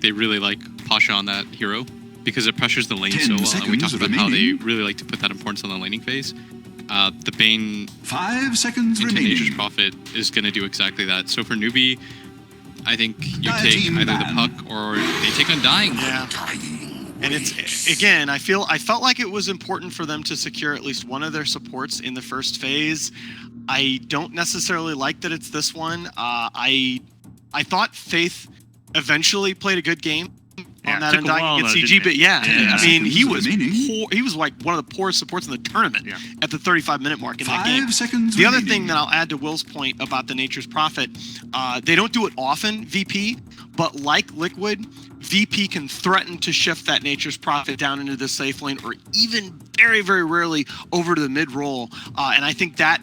like they really like Pasha on that hero because it pressures the lane so well. And we talked about how they really like to put that importance on the laning phase. The Bane 5 seconds into remaining. Nature's Prophet is going to do exactly that. So for Newbee, I think you take either the puck or they take Undying. Yeah. And it's, again, I felt like it was important for them to secure at least one of their supports in the first phase. I don't necessarily like that it's this one. I thought Faith eventually played a good game on that Undying against CG, but I mean, he was poor, he was like one of the poorest supports in the tournament at the 35-minute mark in that game. The other thing that I'll add to Will's point about the Nature's Prophet, they don't do it often, VP, but like Liquid, VP can threaten to shift that Nature's Prophet down into the safe lane or even very, very rarely over to the mid-roll. And I think that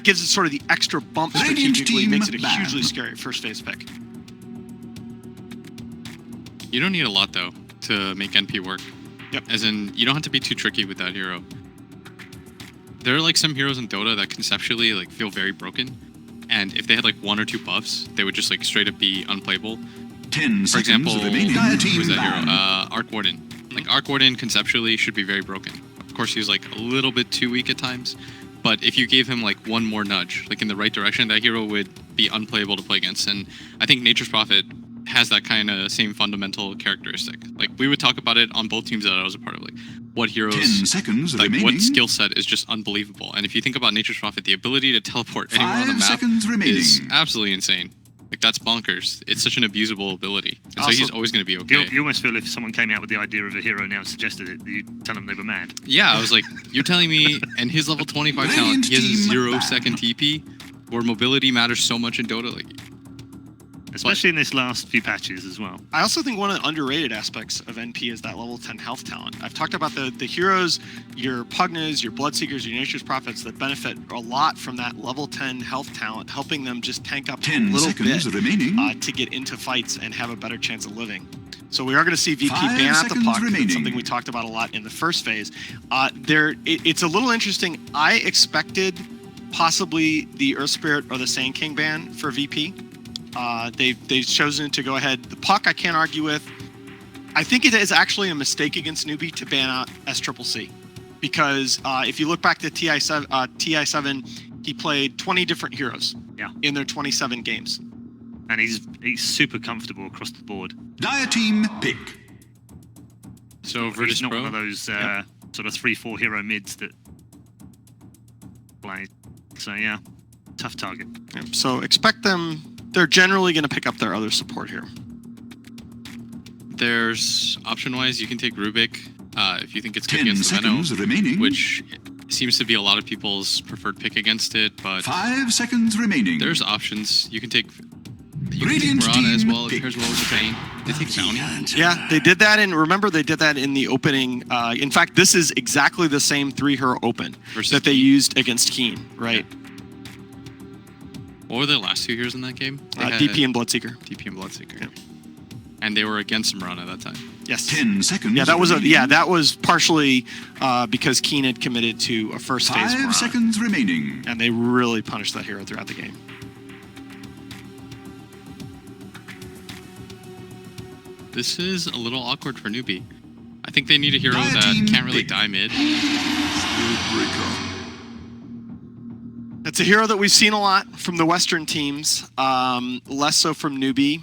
gives it sort of the extra bump strategically, makes it a hugely scary first phase pick. You don't need a lot, though, to make NP work. Yep. As in, you don't have to be too tricky with that hero. There are, like, some heroes in Dota that conceptually, like, feel very broken. And if they had, like, 1 or 2 buffs, they would just, like, straight up be unplayable. 10 For example, seconds who was that hero? Arc Warden. Like, Arc Warden conceptually should be very broken. Of course, he's, like, a little bit too weak at times. But if you gave him, like, one more nudge, like, in the right direction, that hero would be unplayable to play against. And I think Nature's Prophet has that kind of same fundamental characteristic. Like, we would talk about it on both teams that I was a part of. Like, what heroes, 10 seconds like, remaining. what skill set is just unbelievable. And if you think about Nature's Prophet, the ability to teleport anywhere on the 5 map seconds remaining. is absolutely insane. Like, that's bonkers. It's such an abusable ability. And so he's always going to be okay. You almost feel if someone came out with the idea of a hero now and suggested it, you'd tell them they were mad. Yeah, I was like, you're telling me, and his level 25 talent, he has a 0-second TP, where mobility matters so much in Dota. Like, especially in this last few patches as well. I also think one of the underrated aspects of NP is that level 10 health talent. I've talked about the heroes, your Pugnas, your Bloodseekers, your Nature's Prophets that benefit a lot from that level 10 health talent, helping them just tank up a little bit to get into fights and have a better chance of living. So we are going to see VP ban out the puck. That's something we talked about a lot in the first phase. It's a little interesting. I expected possibly the Earth Spirit or the Sand King ban for VP. They've chosen to go ahead. The puck I can't argue with. I think it is actually a mistake against Newbee to ban out SCCC because if you look back to TI7, he played 20 different heroes in their 27 games. And he's super comfortable across the board. Dire team pick. So Virtus he's not Pro? one of those sort of 3-4 hero mids that play. So yeah, tough target. So expect them. They're generally going to pick up their other support here. There's option-wise, you can take Rubik if you think it's good 10 against the seconds remaining. which seems to be a lot of people's preferred pick against it. But 5 seconds remaining. there's options. You can take Mirana as well. It pairs well with the Bane. They take Bounty. Yeah, they did that, and remember they did that in the opening. In fact, this is exactly the same 3-hero open that they used against Keen, right? Yeah. What were their last 2 heroes in that game? DP and Bloodseeker. DP and Bloodseeker. Yeah. And they were against Mirana that time. Yes. 10 seconds. Yeah, that was partially because Keen had committed to a first phase 5 seconds remaining. and they really punished that hero throughout the game. This is a little awkward for Newbee. I think they need a hero that can't really die mid. It's a hero that we've seen a lot from the Western teams, less so from Newbee.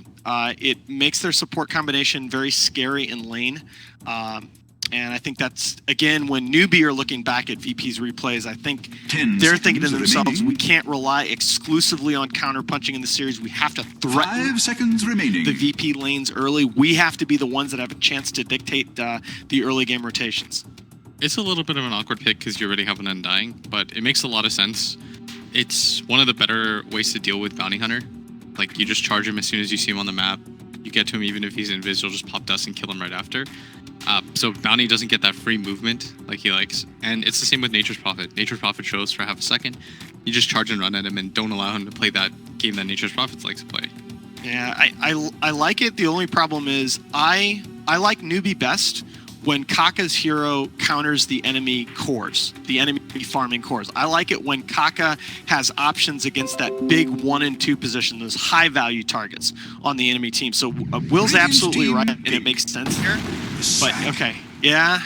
It makes their support combination very scary in lane. And I think that's, again, when Newbee are looking back at VP's replays, I think they're thinking to themselves, we can't rely exclusively on counter-punching in the series. We have to threaten 5 seconds remaining. the VP lanes early. We have to be the ones that have a chance to dictate the early game rotations. It's a little bit of an awkward pick because you already have an Undying, but it makes a lot of sense. It's one of the better ways to deal with Bounty Hunter. Like, you just charge him as soon as you see him on the map. You get to him even if he's invis, you'll just pop dust and kill him right after. So Bounty doesn't get that free movement like he likes. And it's the same with Nature's Prophet. Nature's Prophet shows for half a second. You just charge and run at him and don't allow him to play that game that Nature's Prophets likes to play. Yeah, I like it. The only problem is I like Newbee best when Kaka's hero counters the enemy cores, the enemy farming cores. I like it when Kaka has options against that big 1 and 2 position, those high value targets on the enemy team. So Will's absolutely right, and it makes sense here. But okay, yeah,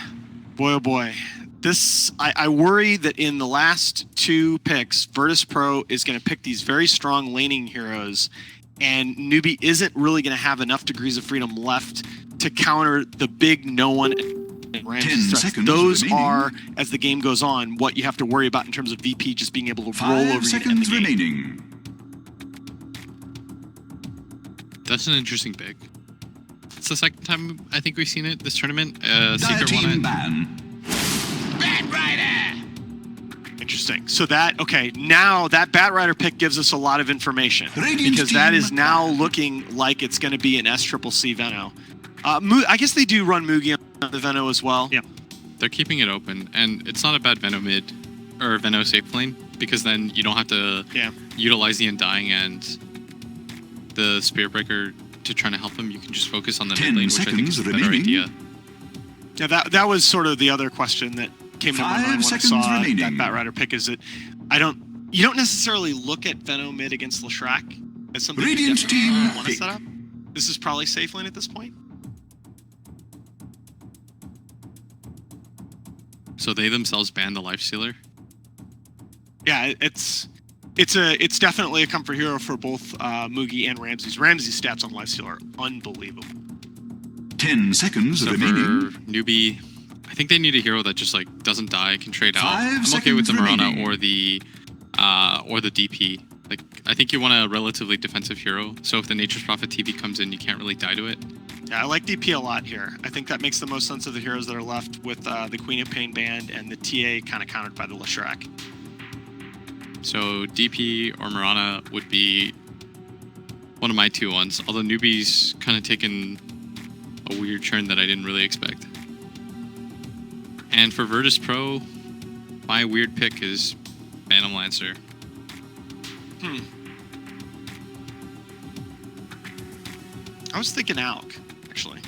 boy oh boy. This, I worry that in the last 2 picks, Virtus Pro is going to pick these very strong laning heroes, and Newbee isn't really going to have enough degrees of freedom left to counter the big no one and random threats. Those are, as the game goes on, what you have to worry about in terms of VP just being able to roll over you and end the game. That's an interesting pick. It's the second time I think we've seen it this tournament. Secret won it. Bat Rider! Interesting. So that, okay, now that Bat Rider pick gives us a lot of information, because that is now looking like it's going to be an SCCC Veno. I guess they do run Mugi on the Veno as well. Yeah. They're keeping it open, and it's not a bad Veno mid, or Veno safe lane, because then you don't have to utilize the Undying and the Spirit Breaker to try to help them. You can just focus on the mid lane, which I think is a better idea. Yeah, that was sort of the other question that came to my mind when I saw that Bat Rider pick, is that you don't necessarily look at Veno mid against Leshrac as something you definitely want to set up. This is probably safe lane at this point. So they themselves banned the Lifestealer? Yeah, it's definitely a comfort hero for both Mugi and Ramses. Ramses' stats on Lifestealer are unbelievable. 10 seconds so remaining. For Newbee, I think they need a hero that just like doesn't die, can trade out. 5 I'm okay with the seconds Mirana remaining. or the DP. Like, I think you want a relatively defensive hero. So if the Nature's Prophet TV comes in, you can't really die to it. Yeah, I like DP a lot here. I think that makes the most sense of the heroes that are left, with the Queen of Pain banned and the TA kind of countered by the Leshrac. So DP or Mirana would be one of my 2 ones. Although Newbee's kind of taken a weird turn that I didn't really expect. And for Virtus Pro, my weird pick is Phantom Lancer. I was thinking Alk, actually.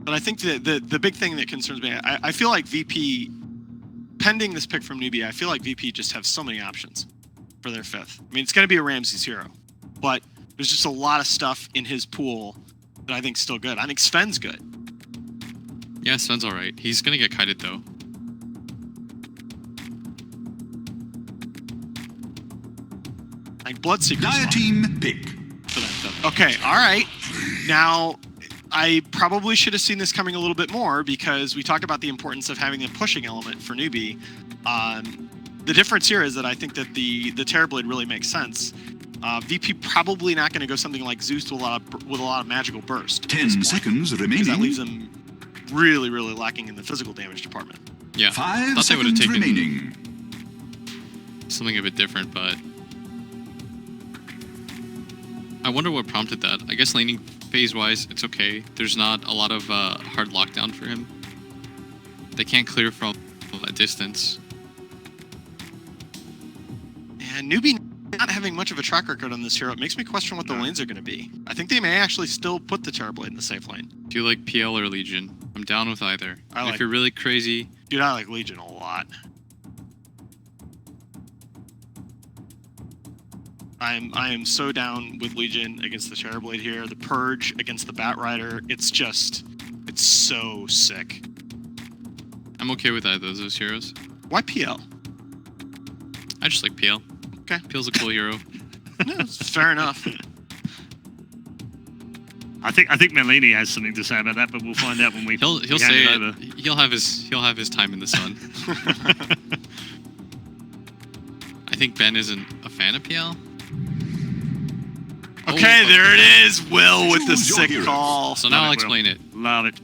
But I think the big thing that concerns me, I feel like VP, pending this pick from Newbee, I feel like VP just have so many options for their 5th. I mean, it's going to be a Ramses hero, but there's just a lot of stuff in his pool that I think's still good. I think Sven's good. Yeah, Sven's all right. He's going to get kited, though. Like Bloodseeker's Dire team pick. for that stuff. Okay, all right. Now, I probably should have seen this coming a little bit more, because we talked about the importance of having a pushing element for Newbee. The difference here is that I think that the Terrorblade really makes sense. VP probably not going to go something like Zeus with a lot of magical burst. 10 seconds remaining. Because that leaves him really, really lacking in the physical damage department. Yeah, 5 thought they would have seconds taken remaining. something a bit different, but I wonder what prompted that. I guess laning phase-wise, it's okay. There's not a lot of hard lockdown for him. They can't clear from a distance. And Newbee not having much of a track record on this hero, it makes me question what the lanes are going to be. I think they may actually still put the Terrorblade in the safe lane. Do you like PL or Legion? I'm down with either. If you're really crazy... Dude, I like Legion a lot. I am so down with Legion against the Terrorblade here. The Purge against the Bat Rider. It's so sick. I'm okay with either of those heroes. Why PL? I just like PL. Okay. PL's a cool hero. No, it's fair enough. I think Melini has something to say about that, but we'll find out when we He'll hand say it over. He'll have his time in the sun. I think Ben isn't a fan of PL. Okay, there it is. Will with the sick call. So now Love I'll it, explain it. Love it.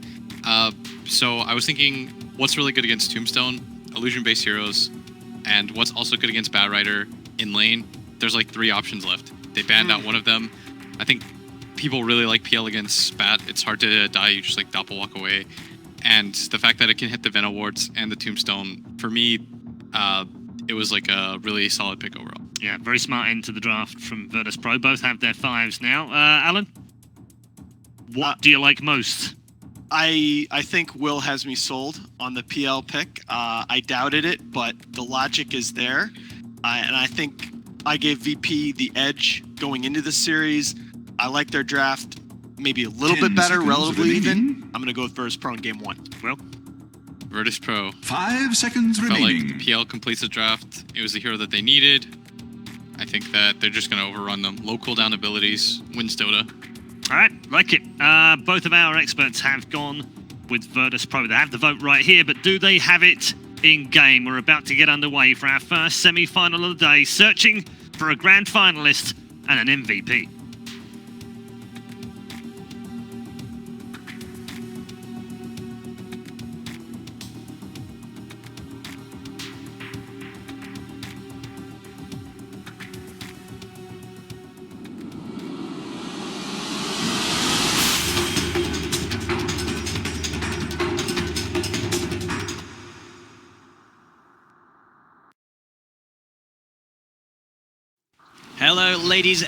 So I was thinking, what's really good against Tombstone? Illusion-based heroes. And what's also good against Bat Rider in lane? There's like 3 options left. They banned out one of them. I think people really like PL against Spat. It's hard to die. You just like doppel walk away. And the fact that it can hit the Venom wards and the Tombstone, for me, it was like a really solid pick overall. Yeah, very smart end to the draft from Virtus Pro. Both have their 5s now. Alan? What do you like most? I think Will has me sold on the PL pick. I doubted it, but the logic is there. And I think I gave VP the edge going into the series. I like their draft maybe a little bit better, relatively even. I'm going to go with Virtus Pro in game 1. Well, Virtus Pro. 5 seconds Felt remaining. like the PL completes the draft. It was the hero that they needed. I think that they're just going to overrun them. Low cooldown abilities, wins Dota. all right, like it. Both of our experts have gone with Virtus Pro. They have the vote right here, but do they have it in game? We're about to get underway for our first semi-final of the day, searching for a grand finalist and an MVP. Hello, ladies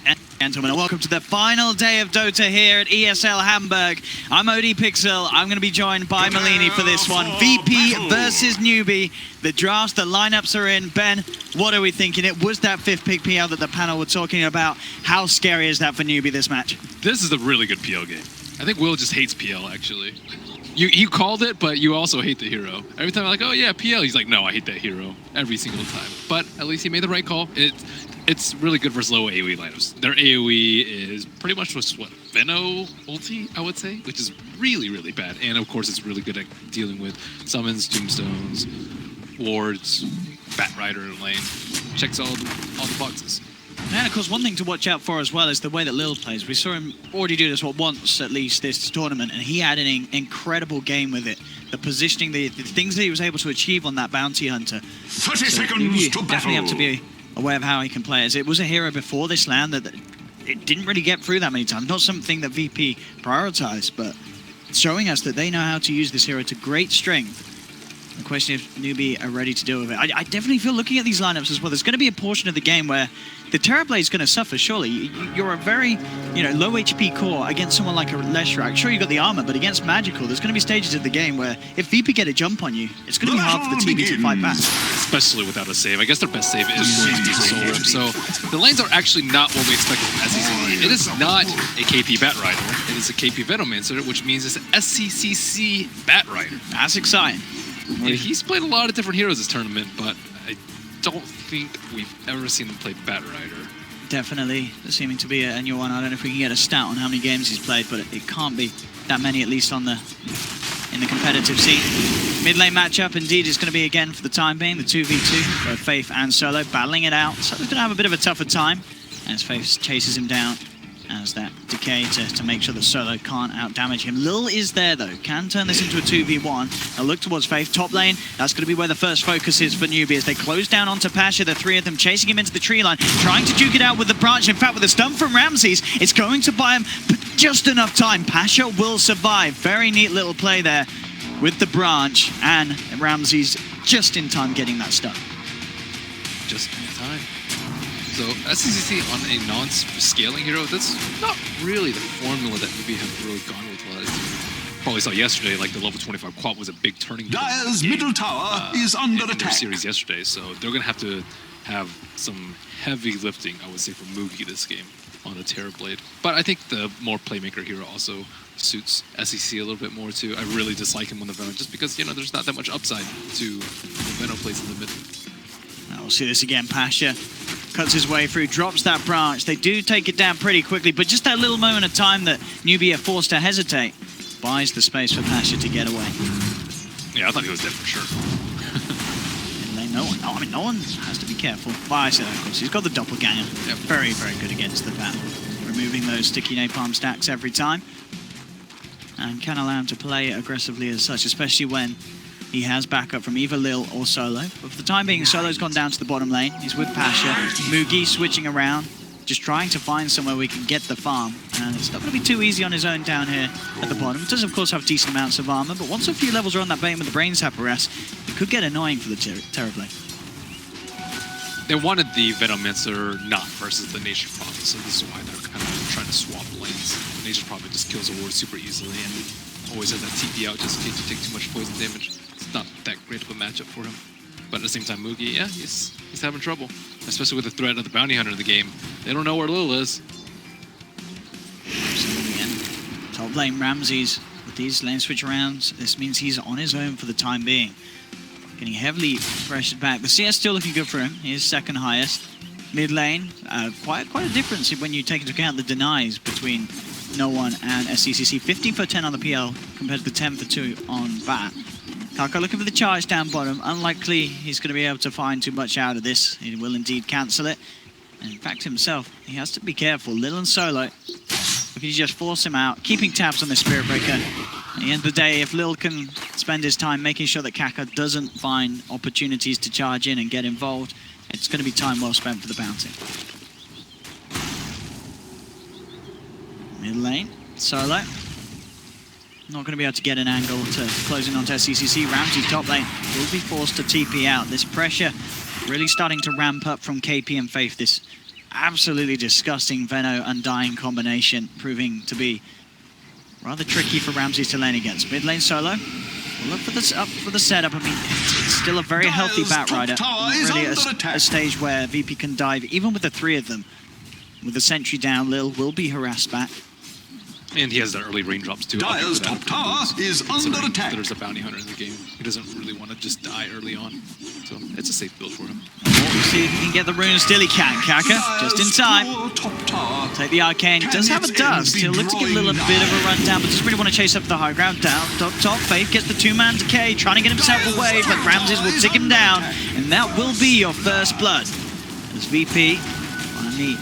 and gentlemen, and welcome to the final day of Dota here at ESL Hamburg. I'm OD Pixel. I'm going to be joined by Malini for this one. VP versus Newbee. The drafts, the lineups are in. Ben, what are we thinking? It was that 5th pick PL that the panel were talking about. How scary is that for Newbee this match? This is a really good PL game. I think Will just hates PL, actually. You called it, but you also hate the hero. Every time I'm like, oh yeah, PL, he's like, no, I hate that hero. Every single time. But at least he made the right call. It's really good versus low AoE lineups. Their AoE is pretty much what Veno ulti, I would say, which is really, really bad. And of course, it's really good at dealing with summons, tombstones, wards, Batrider in lane. Checks all the boxes. And of course, one thing to watch out for as well is the way that Lil plays. We saw him already do this once, at least, this tournament, and he had an incredible game with it. The positioning, the things that he was able to achieve on that bounty hunter. 30 So seconds you to definitely have to battle. be aware of how he can play. As it was a hero before this land that it didn't really get through that many times. Not something that VP prioritized, but it's showing us that they know how to use this hero to great strength. The question if Newbee are ready to deal with it. I definitely feel, looking at these lineups as well, there's going to be a portion of the game where the Terrorblade is going to suffer, surely. You're a very, low HP core against someone like a Leshrac. Sure, you got the armor, but against Magical, there's going to be stages of the game where if VP get a jump on you, it's going to be hard for the team to fight back. Especially without a save. I guess their best save is going to be Soul Rip. So the lanes are actually not what we expected from SCCC. It is not a KP Batrider. It is a KP Venomancer, which means it's an SCCC Batrider. That's exciting. And he's played a lot of different heroes this tournament, but I don't think we've ever seen him play Batrider. Definitely seeming to be a new one. I don't know if we can get a stat on how many games he's played, but it can't be that many, at least in the competitive scene. Mid lane matchup indeed is going to be again for the time being the 2v2 for Faith and Solo battling it out. Solo's going to have a bit of a tougher time as Faith chases him down as that decay to make sure that Solo can't out-damage him. Lil is there though, can turn this into a 2v1. Now look towards Faith, top lane, that's going to be where the first focus is for Newbee as they close down onto Pasha, the three of them chasing him into the tree line, trying to duke it out with the branch. In fact, with a stun from Ramses, it's going to buy him just enough time. Pasha will survive. Very neat little play there with the branch, and Ramses just in time getting that stun. Just in time. So SCCC on a non-scaling hero, that's not really the formula that Newbee have really gone with. Well, as you probably saw yesterday, like the level 25 quad was a big turning point. Dire's middle tower is under in their attack. series yesterday, so they're going to have some heavy lifting, I would say, for Mugi this game on the Terrorblade. But I think the more playmaker hero also suits SEC a little bit more too. I really dislike him on the Venom just because, there's not that much upside to the Venom plays in the mid. We'll see this again. Pasha cuts his way through, drops that branch. They do take it down pretty quickly, but just that little moment of time that Newbee are forced to hesitate buys the space for Pasha to get away. Yeah, I thought he was dead for sure. No one has to be careful. Well, I said, of course, he's got the doppelganger. Yep. Very, very good against the battle. Removing those sticky napalm stacks every time. And can allow him to play aggressively as such, especially when he has backup from either Lil or Solo. But for the time being, Solo's gone down to the bottom lane. He's with Pasha. Mugi switching around, just trying to find somewhere we can get the farm. And it's not going to be too easy on his own down here at the bottom. He does, of course, have decent amounts of armor, but once a few levels are on that Bane with the Brain Sapperess, it could get annoying for the Terrorblade. They wanted the Venomancer not versus the Nation Prophet, so this is why they're kind of trying to swap lanes. Nature's Prophet just kills a ward super easily and always has that TP out just in case you take too much poison damage. It's not that great of a matchup for him. But at the same time, Mugi, yeah, he's having trouble. Especially with the threat of the Bounty Hunter in the game. They don't know where Lil is. Absolutely. And top lane Ramses with these lane switch rounds, this means he's on his own for the time being. Getting heavily pressured back. The CS still looking good for him. He is second highest. Mid lane, quite a difference when you take into account the denies between No One and SCCC. 15 for 10 on the PL compared to the 10 for 2 on VAT. Kaka looking for the charge down bottom. Unlikely he's going to be able to find too much out of this. He will indeed cancel it. And in fact himself, he has to be careful. Lil and Solo, looking to just force him out, keeping tabs on the Spirit Breaker. At the end of the day, if Lil can spend his time making sure that Kaka doesn't find opportunities to charge in and get involved, it's going to be time well spent for the bounty. Mid lane, Solo. Not going to be able to get an angle to closing onto SCCC. Ramsey top lane will be forced to TP out. This pressure really starting to ramp up from KP and Faith. This absolutely disgusting Veno Undying combination proving to be rather tricky for Ramsey to lane against. Mid lane Solo. We'll look for this up for the setup. I mean, it's still a very healthy Batrider. Not really a stage where VP can dive, even with the three of them. With the sentry down, Lil will be harassed back. And he has the early raindrops too. Dire's top tower is under attack. There's a Bounty Hunter in the game. He doesn't really want to just die early on. So it's a safe build for him. We'll see if he can get the runes. Still he can. Kaka, just in time. Take the Arcane. Does have a dust. He'll look to give Lil a bit of a rundown, but doesn't really want to chase up the high ground. Down top, Faith gets the two-man decay, trying to get himself away, but Ramses will tick him down, and that will be your first blood. As VP finally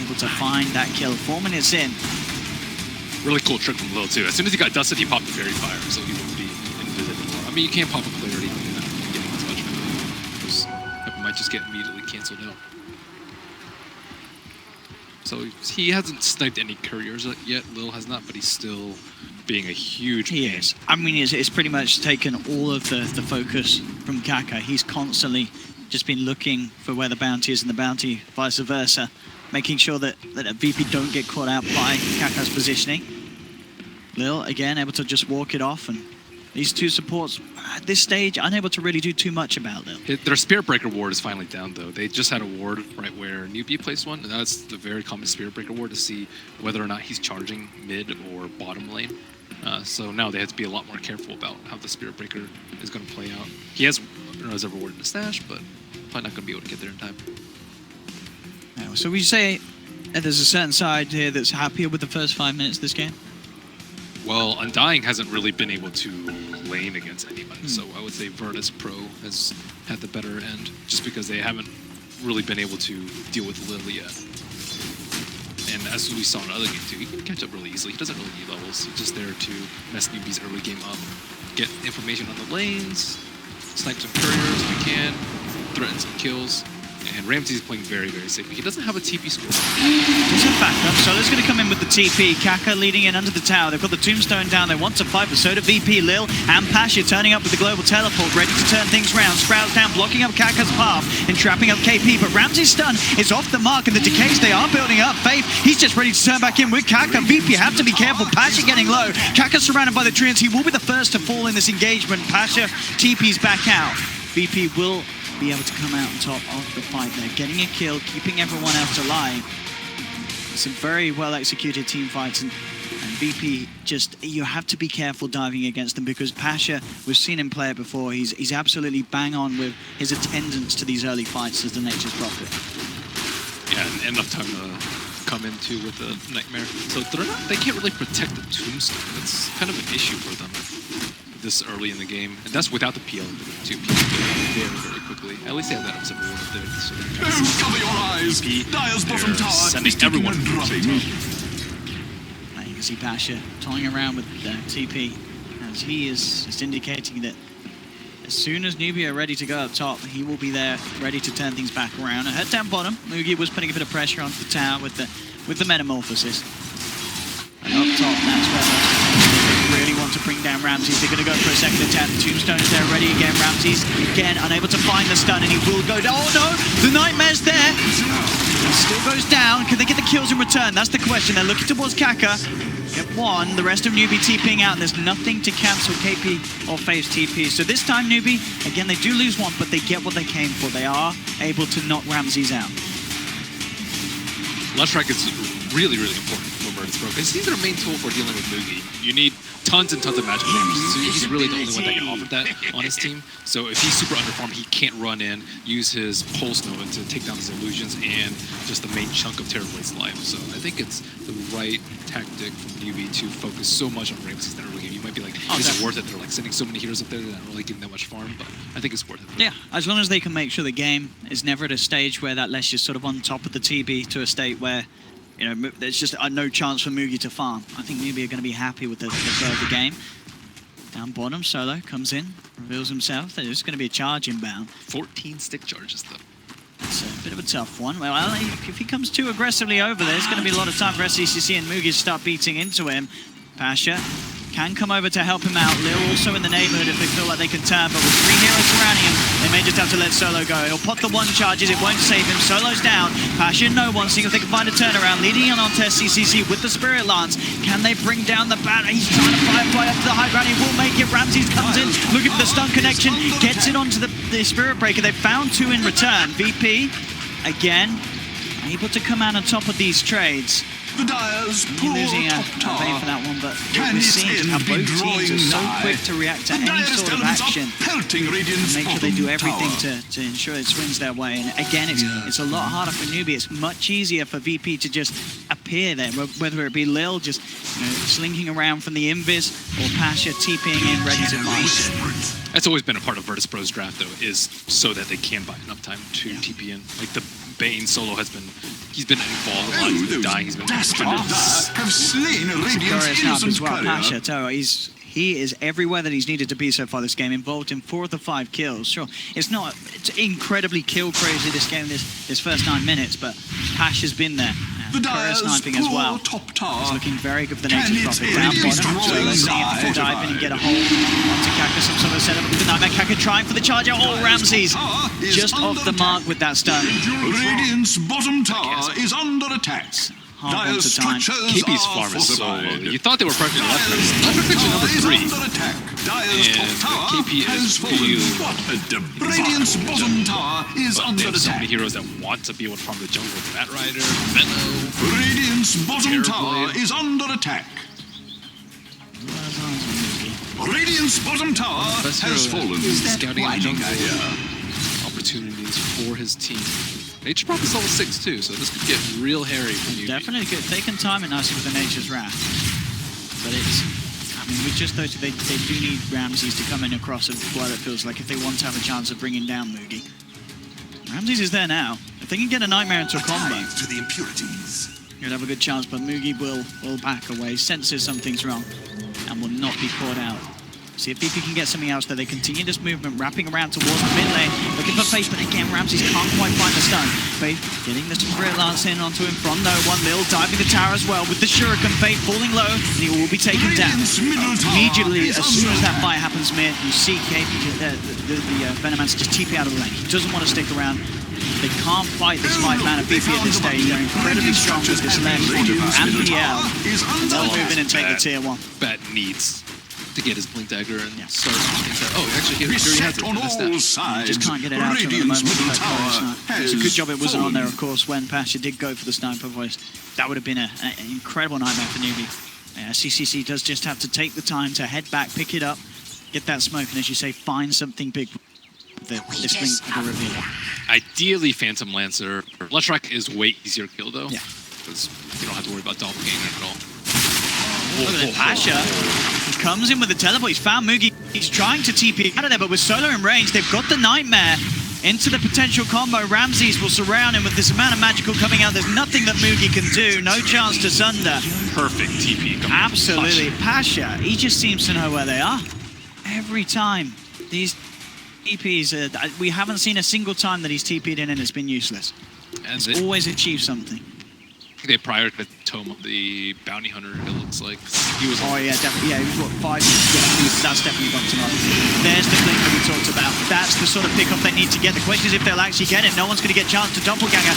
able to find that kill 4 minutes in. Really cool trick from Lil too. As soon as he got dusted, he popped the Fairy Fire, so he wouldn't be invisible anymore. I mean, you can't pop a Clarity when you're not getting as much from it, because it might just get immediately canceled out. So he hasn't sniped any couriers yet. Lil has not, but he's still being a huge He pain. is. I mean, it's pretty much taken all of the focus from Kaka. He's constantly just been looking for where the bounty is and the bounty vice versa, making sure that VP don't get caught out by Kaka's positioning. Lil, again, able to just walk it off, and these two supports, at this stage, unable to really do too much about Lil. Their Spirit Breaker ward is finally down, though. They just had a ward right where Newbee placed one, and that's the very common Spirit Breaker ward to see whether or not he's charging mid or bottom lane. So now they have to be a lot more careful about how the Spirit Breaker is going to play out. He has a Reservoir ward in the stash, but probably not going to be able to get there in time. So we say that there's a certain side here that's happier with the first 5 minutes of this game? Well, Undying hasn't really been able to lane against anyone, so I would say Virtus Pro has had the better end, just because they haven't really been able to deal with Lil yet. And as we saw in other games too, he can catch up really easily. He doesn't really need levels. He's just there to mess Newbee's early game up, get information on the lanes, snipe some couriers if he can, threaten some kills. And Ramsey's playing very, very safe. He doesn't have a TP score. He's a backup. Solo's going to come in with the TP. Kaka leading in under the tower. They've got the tombstone down. They want to fight, but so do VP. Lil and Pasha turning up with the global teleport, ready to turn things round. Sprout's down, blocking up Kaka's path and trapping up KP. But Ramsey's stun is off the mark, and the decays, they are building up. Faith, he's just ready to turn back in with Kaka. VP have to be careful. Pasha getting low. Kaka surrounded by the treants. He will be the first to fall in this engagement. Pasha TP's back out. VP will be able to come out on top of the fight there, getting a kill, keeping everyone else alive. Some very well executed team fights, and VP just, you have to be careful diving against them, because Pasha, we've seen him play it before, he's absolutely bang on with his attendance to these early fights as the Nature's Prophet. Yeah, and enough time to come into with the Nightmare. So they can't really protect the tombstone. That's kind of an issue for them this early in the game, and that's without the PL. Two PL very, very quickly. At least they have that observer ward up there. So Cover your eyes. Dire's bottom tower sending is taking everyone a drubbing. Now you can see Pasha toying around with TP, as he is just indicating that as soon as Newbee are ready to go up top, he will be there, ready to turn things back around. And head down bottom, Mugi was putting a bit of pressure onto the tower with the Metamorphosis. And up top, that's where they really want to bring down Ramses. They're going to go for a second attempt. Tombstone's there ready again. Ramses, again, unable to find the stun, and he will go down. Oh no, the Nightmare's there. He still goes down. Can they get the kills in return? That's the question. They're looking towards Kaka. Get one, the rest of Newbee TPing out, and there's nothing to cancel KP or Fave's TP. So this time Newbee, again, they do lose one, but they get what they came for. They are able to knock Ramses out. Lushrak is really, really important for Virtus Pro because he's their main tool for dealing with Mugi. You need tons and tons of magic damage. So he's really the only one that can offer that on his team. So if he's super underfarmed, he can't run in, use his Pulse Nova to take down his illusions and just the main chunk of Terrorblade's life. So I think it's the right tactic from Newbee to focus so much on Ramses in the early game. You might be like, is it worth it? They're like sending so many heroes up there, they're not really getting that much farm, but I think it's worth it. Yeah, as long as they can make sure the game is never at a stage where that lets you sort of on top of the TB to a state where, you know, there's just no chance for Mugi to farm. I think Newbee are going to be happy with the flow of the game. Down bottom, Solo comes in, reveals himself. There's just going to be a charge inbound. 14 stick charges, though. It's a bit of a tough one. Well, if he comes too aggressively over there, there's going to be a lot of time for SCCC and Mugi to start beating into him. Pasha can come over to help him out. Lil also in the neighborhood if they feel like they can turn, but with 3 heroes surrounding him, they may just have to let Solo go. He'll pop the 1 charges, it won't save him. Solo's down. Pasha no one, seeing if they can find a turnaround. Leading in onto SCCC with the Spirit Lance. Can they bring down the bat? He's trying to fly up to the high ground. He will make it. Ramses comes in, looking for the stun connection, gets it onto the Spirit Breaker. They found 2 in return. VP, again, able to come out on top of these trades. The Dyer's Losing a vein for that one, but we're seeing how both teams are so quick to react to any sort of action. Make sure they do everything to ensure it swings their way. And again, it's a lot harder for Newbee. It's much easier for VP to just appear there, whether it be Lil just slinking around from the invis or Pasha TPing in ready to fight. That's always been a part of Virtus Pro's draft, though, is so that they can buy enough time to TP in. Like the Bane solo he's been involved a lot. He's been dying. He's been have slain a Radiant's innocent well. courier. Pasha, Taro, he is everywhere that he's needed to be so far this game, involved in 4 of the 5 kills. Sure, it's incredibly kill crazy this game, this first 9 minutes, but Pasha's been there. The Dyer's sniping as well. top tower. He's looking very good for the Nature's Prophet. Down bottom, so let's see if he can dive in and get a hold onto Kaka, some sort of setup with the Nightmare. Kaka trying for the charge out. Oh, Ramses just off the mark with that stun. Radiant's bottom tower is under attack. Hard one to time. KP's farm is so low. You thought they were practically left. Left actually number 3. And KP is really Radiant's bottom tower is but they under have so attack. many heroes that want to be able to farm the jungle. Batrider, Venom. Radiant's bottom tower Terrorblade. is under attack. Radiant's bottom tower Best has hero fallen. scouting in the jungle. I Opportunities for his team. Nature's Prophet's level 6 too, so this could get real hairy for you. Definitely good. They can time it nicely with the Nature's Wrath. But with just those two, they do need Ramses to come in across as well, it feels like, if they want to have a chance of bringing down Mugi. Ramses is there now. If they can get a Nightmare into a combo, to the impurities. you'll have a good chance, but Mugi will back away, senses something's wrong, and will not be caught out. See if VP can get something else there. They continue this movement, wrapping around towards the mid lane, looking for Faith, but again, Ramses can't quite find the stun. Faith getting the Spirit Lance in onto him from no one. Lil diving the tower as well with the Shuriken. Faith falling low, and he will be taken down. Immediately, as soon as that fight happens mid, you see KP, the Venomance just TP out of the lane. He doesn't want to stick around. They can't fight this 5-man of VP at this stage. They're incredibly strong with this left and PL. And they'll move in and take the tier 1. Bat needs to get his Blink Dagger and start things out. Oh, actually, here he has it. On all sides. Just can't get it out at the moment with that courage. It's a good job it wasn't on there, of course, when Pasha did go for the sniper voice. That would have been an incredible nightmare for Newbee. CCC does just have to take the time to head back, pick it up, get that smoke, and as you say, find something big. This Blink Dagger reveal. Ideally, Phantom Lancer. Lushrak is way easier kill, though. Yeah. Because you don't have to worry about Doppelganger at all. Look at Pasha. He comes in with the teleport. He's found Mugi. He's trying to TP out of there, but with Solo in range, they've got the Nightmare into the potential combo. Ramses will surround him with this amount of magical coming out. There's nothing that Mugi can do. No chance to Sunder. Perfect TP. Absolutely. Pasha, he just seems to know where they are. Every time. These TPs, we haven't seen a single time that he's TP'd in and it's been useless. And He's always achieved something. They prioritized Tome on the bounty hunter, it looks like. He was Oh yeah, definitely. Yeah, he was what, 5? Yeah, that's definitely bumped him up. There's the thing that we talked about. That's the sort of pickup they need to get. The question is if they'll actually get it. No one's going to get a chance to doppelganger.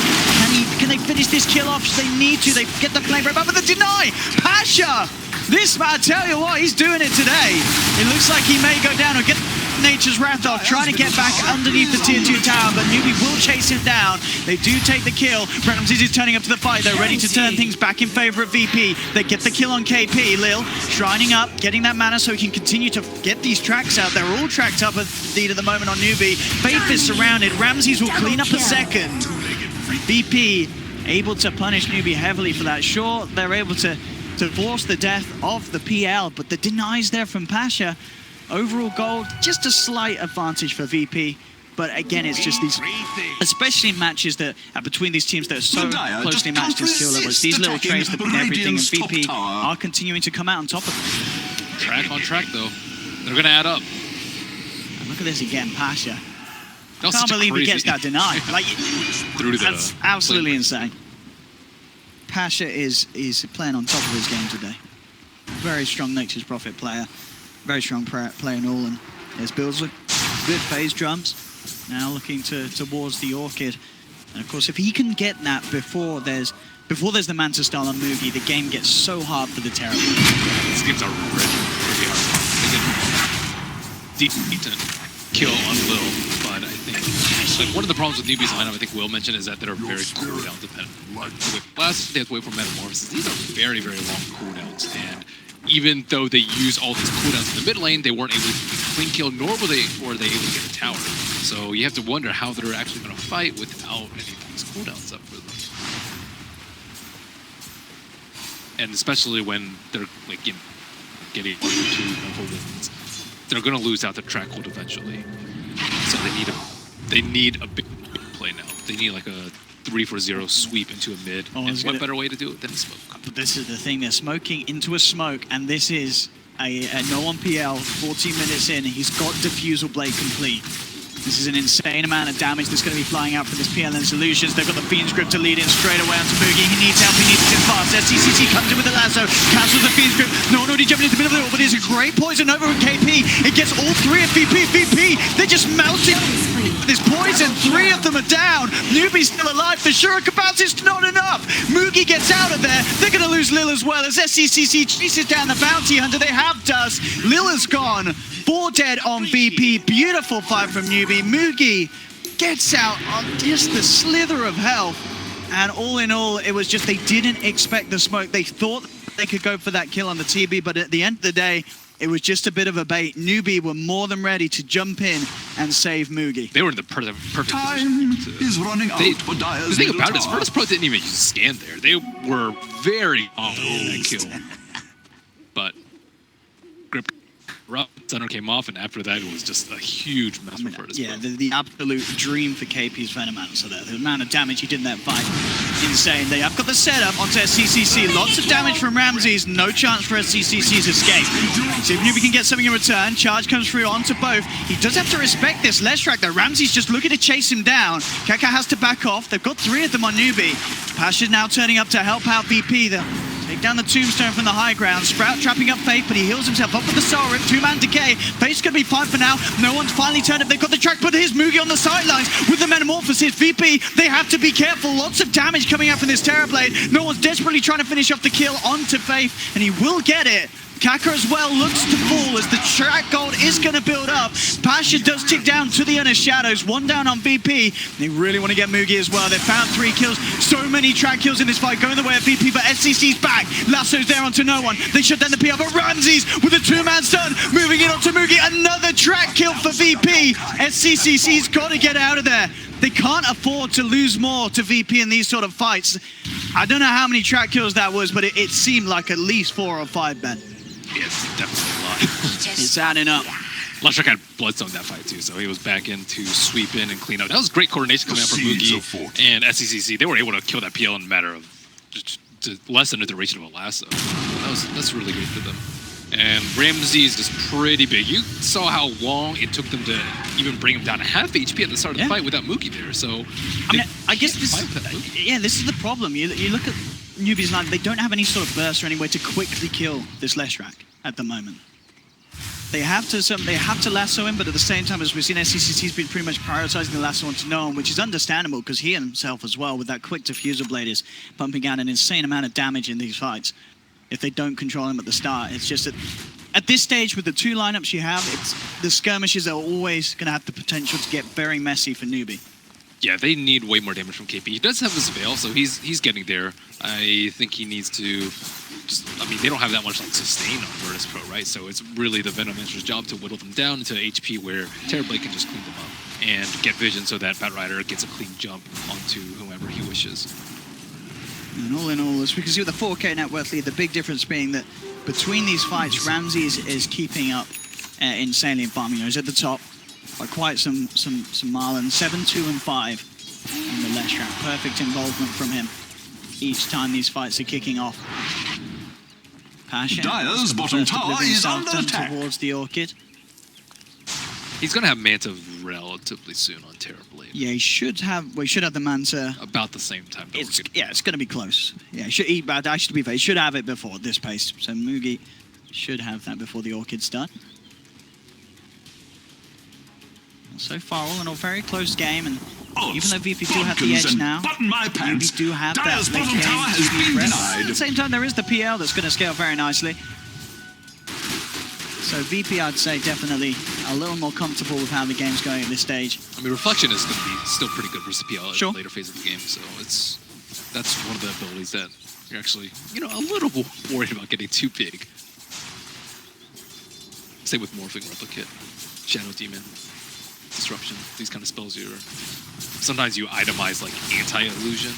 Can they finish this kill off? They need to. They get the flame right back, but the deny. Pasha. This man, I tell you what, he's doing it today. It looks like he may go down or get Nature's Wrath off, trying to get back underneath the tier 2 tower, but Newbee will chase him down. They do take the kill. Ramses is turning up to the fight, though, ready to turn things back in favor of VP. They get the kill on KP. Lil shrining up, getting that mana so he can continue to get these tracks out. They're all tracked up indeed at the moment on Newbee. Faith is surrounded. Ramses will clean up a second. VP able to punish Newbee heavily for that. Sure, they're able to force the death of the PL, but the denies there from Pasha. Overall gold, just a slight advantage for VP. But again, it's just these, especially in matches that are between these teams that are so closely matched in skill levels, these little trades that put everything, and VP are continuing to come out on top of it. Track on track, though. They're going to add up. And look at this again, Pasha. I Can't believe he gets that denied. Like, that's absolutely insane. Pasha is playing on top of his game today. Very strong Nature's Prophet player. Very strong player in all. And his builds look good. Phase drums. Now looking towards the Orchid. And of course, if he can get that before there's the Manta style on Mugi, the game gets so hard for the Terror. These games are really hard. They get decent kill on Will, but I think like one of the problems with Newbee's lineup, I think Will mentioned, is that they're very cooldown dependent. Last, they have to wait for Metamorphosis. These are very, very long cooldowns, and even though they use all these cooldowns in the mid lane, they weren't able to clean kill, nor were they able to get a tower. So you have to wonder how they're actually going to fight without any of these cooldowns up for them. And especially when they're like getting 1 or 2 multiple wins, they're going to lose out the track hold eventually. So they need a big play now. They need like a 3-for-0 sweep into a mid. And what better way to do it than smoke? But this is the thing, they're smoking into a smoke, and this is a no-one PL, 14 minutes in, he's got Diffusal Blade complete. This is an insane amount of damage that's going to be flying out for this PLN Solutions. They've got the Fiend's Grip to lead in straight away onto Mugi. He needs help, he needs it fast. SCCC comes in with the lasso, cancels the Fiend's Grip. No one already jumping into the middle of it all, but there's a great poison over with KP. It gets all 3 of VP. They're just melting this poison. 3 of them are down. Newbee's still alive for sure. Capacity's not enough. Mugi gets out of there. They're going to lose Lil as well as SCCC chases down the bounty hunter. They have Dust. Lil is gone. 4 dead on VP. Beautiful fight from Newbee. Mugi gets out on just the slither of health. And all in all, it was just they didn't expect the smoke. They thought they could go for that kill on the TB, but at the end of the day, it was just a bit of a bait. Newbee were more than ready to jump in and save Mugi. They were in the perfect Time position. is running out for Dire's The thing about it is tower. Virtus Pro didn't even use a scan there. They were very on that kill. But Grip Center came off, and after that, it was just a huge mess for Virtus Pro. Yeah, the absolute dream for KP's Venomancer there. The amount of damage he did in that fight, insane. They have got the setup onto SCCC. Lots of damage from Ramses. No chance for SCCC's escape. See if Newbee can get something in return. Charge comes through onto both. He does have to respect this ledge track though. Ramses just looking to chase him down. Kaka has to back off. They've got 3 of them on Newbee. Pasha's now turning up to help out VP. They'll take down the tombstone from the high ground. Sprout trapping up Faith, but he heals himself up with the Soul Rip. 2-man decay. Faith's going to be fine for now. No one's finally turned up. They've got the track, but here's Mugi on the sidelines with the Metamorphosis. VP, they have to be careful. Lots of damage coming out from this Terror Blade. No one's desperately trying to finish off the kill onto Faith, and he will get it. Kaka as well looks to fall as the track gold is going to build up. Pasha does tick down to the inner shadows. 1 down on VP. They really want to get Mugi as well. They've found 3 kills. So many track kills in this fight going the way of VP, but SCC's back. Lasso's there onto no one. They shut down the PR, but Ramses with a 2-man stun. Moving in onto Mugi. Another track kill for VP. SCCC's got to get out of there. They can't afford to lose more to VP in these sort of fights. I don't know how many track kills that was, but it seemed like at least 4 or 5, Ben. Yes, definitely a lot. It's adding up. Lushak had Bloodstone that fight too, so he was back in to sweep in and clean up. That was great coordination coming out from Mugi and SCCC. They were able to kill that PL in a matter of just less than the duration of a lasso. That's really good for them. And Ramses is pretty big. You saw how long it took them to even bring him down to half HP at the start of the fight without Mugi there. So I mean, I guess this is the problem. You look at Newbee's line, they don't have any sort of burst or any way to quickly kill this Leshrac at the moment. They have to lasso him, but at the same time, as we've seen, SCCC's been pretty much prioritizing the lasso onto no one, which is understandable because he himself as well, with that quick diffuser blade, is pumping out an insane amount of damage in these fights. If they don't control him at the start, it's just that at this stage, with the two lineups you have, the skirmishes are always going to have the potential to get very messy for Newbee. Yeah, they need way more damage from KP. He does have his Veil, so he's getting there. I think he needs to just, I mean, they don't have that much like sustain on Virtus Pro, right? So it's really the Venomancer's job to whittle them down into HP where Terrorblade can just clean them up and get vision so that Batrider gets a clean jump onto whomever he wishes. And all in all, as we can see with the 4K net worth lead, the big difference being that between these fights, Ramsey is keeping up insanely in farming. He's at the top by quite some marlins. 7, 2, and 5 in the Leshrac. Perfect involvement from him each time these fights are kicking off. Pasha Dire's bottom tower is under attack. Towards the Orchid. He's going to have Manta relatively soon on Terrorblade. Yeah, he should have. We should have the Manta about the same time. It's going to be close. Yeah, I should be fair. He should have it before this pace. So Mugi should have that before the Orchid's done. So far, all in all, very close game, and even though VP do have the edge now, Newbee do have that late game rep. At the same time, there is the PL that's going to scale very nicely. So VP, I'd say, definitely a little more comfortable with how the game's going at this stage. I mean, Reflection is going to be still pretty good versus PL at Sure. the later phase of the game, so that's one of the abilities that you're actually, a little worried about getting too big. Same with Morphing Replicate, Shadow Demon, Disruption. These kind of spells sometimes you itemize like anti-illusion.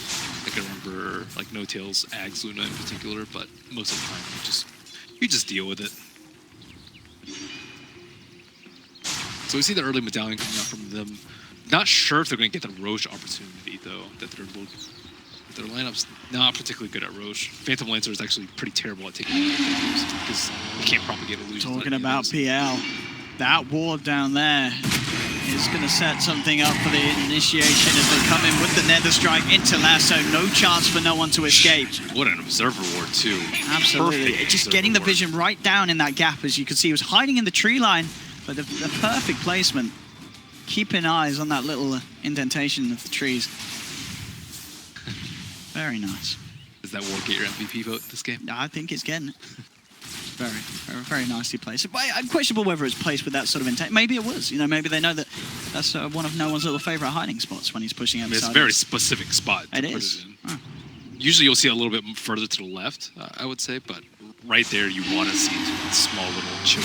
Like I remember like No Tails, Ags Luna in particular, but most of the time you just deal with it. So we see the early medallion coming out from them. Not sure if they're going to get the Roche opportunity though. Their lineup's not particularly good at Roche. Phantom Lancer is actually pretty terrible at taking games because they can't propagate illusions. Talking about PL, that ward down there is going to set something up for the initiation as they come in with the Nether Strike into Lasso. No chance for no one to escape. What an observer ward too. Absolutely. Perfect just getting the vision right down in that gap, as you can see. He was hiding in the tree line, but the perfect placement. Keeping eyes on that little indentation of the trees. Very nice. Does that ward get your MVP vote this game? I think it's getting it. Very nicely placed. But I'm questionable whether it's placed with that sort of intent. Maybe it was. Maybe they know that that's one of no one's little favorite hiding spots when he's pushing out. It's a very specific spot. It is. It Usually you'll see a little bit further to the left, I would say, but right there you want to see a small little choke.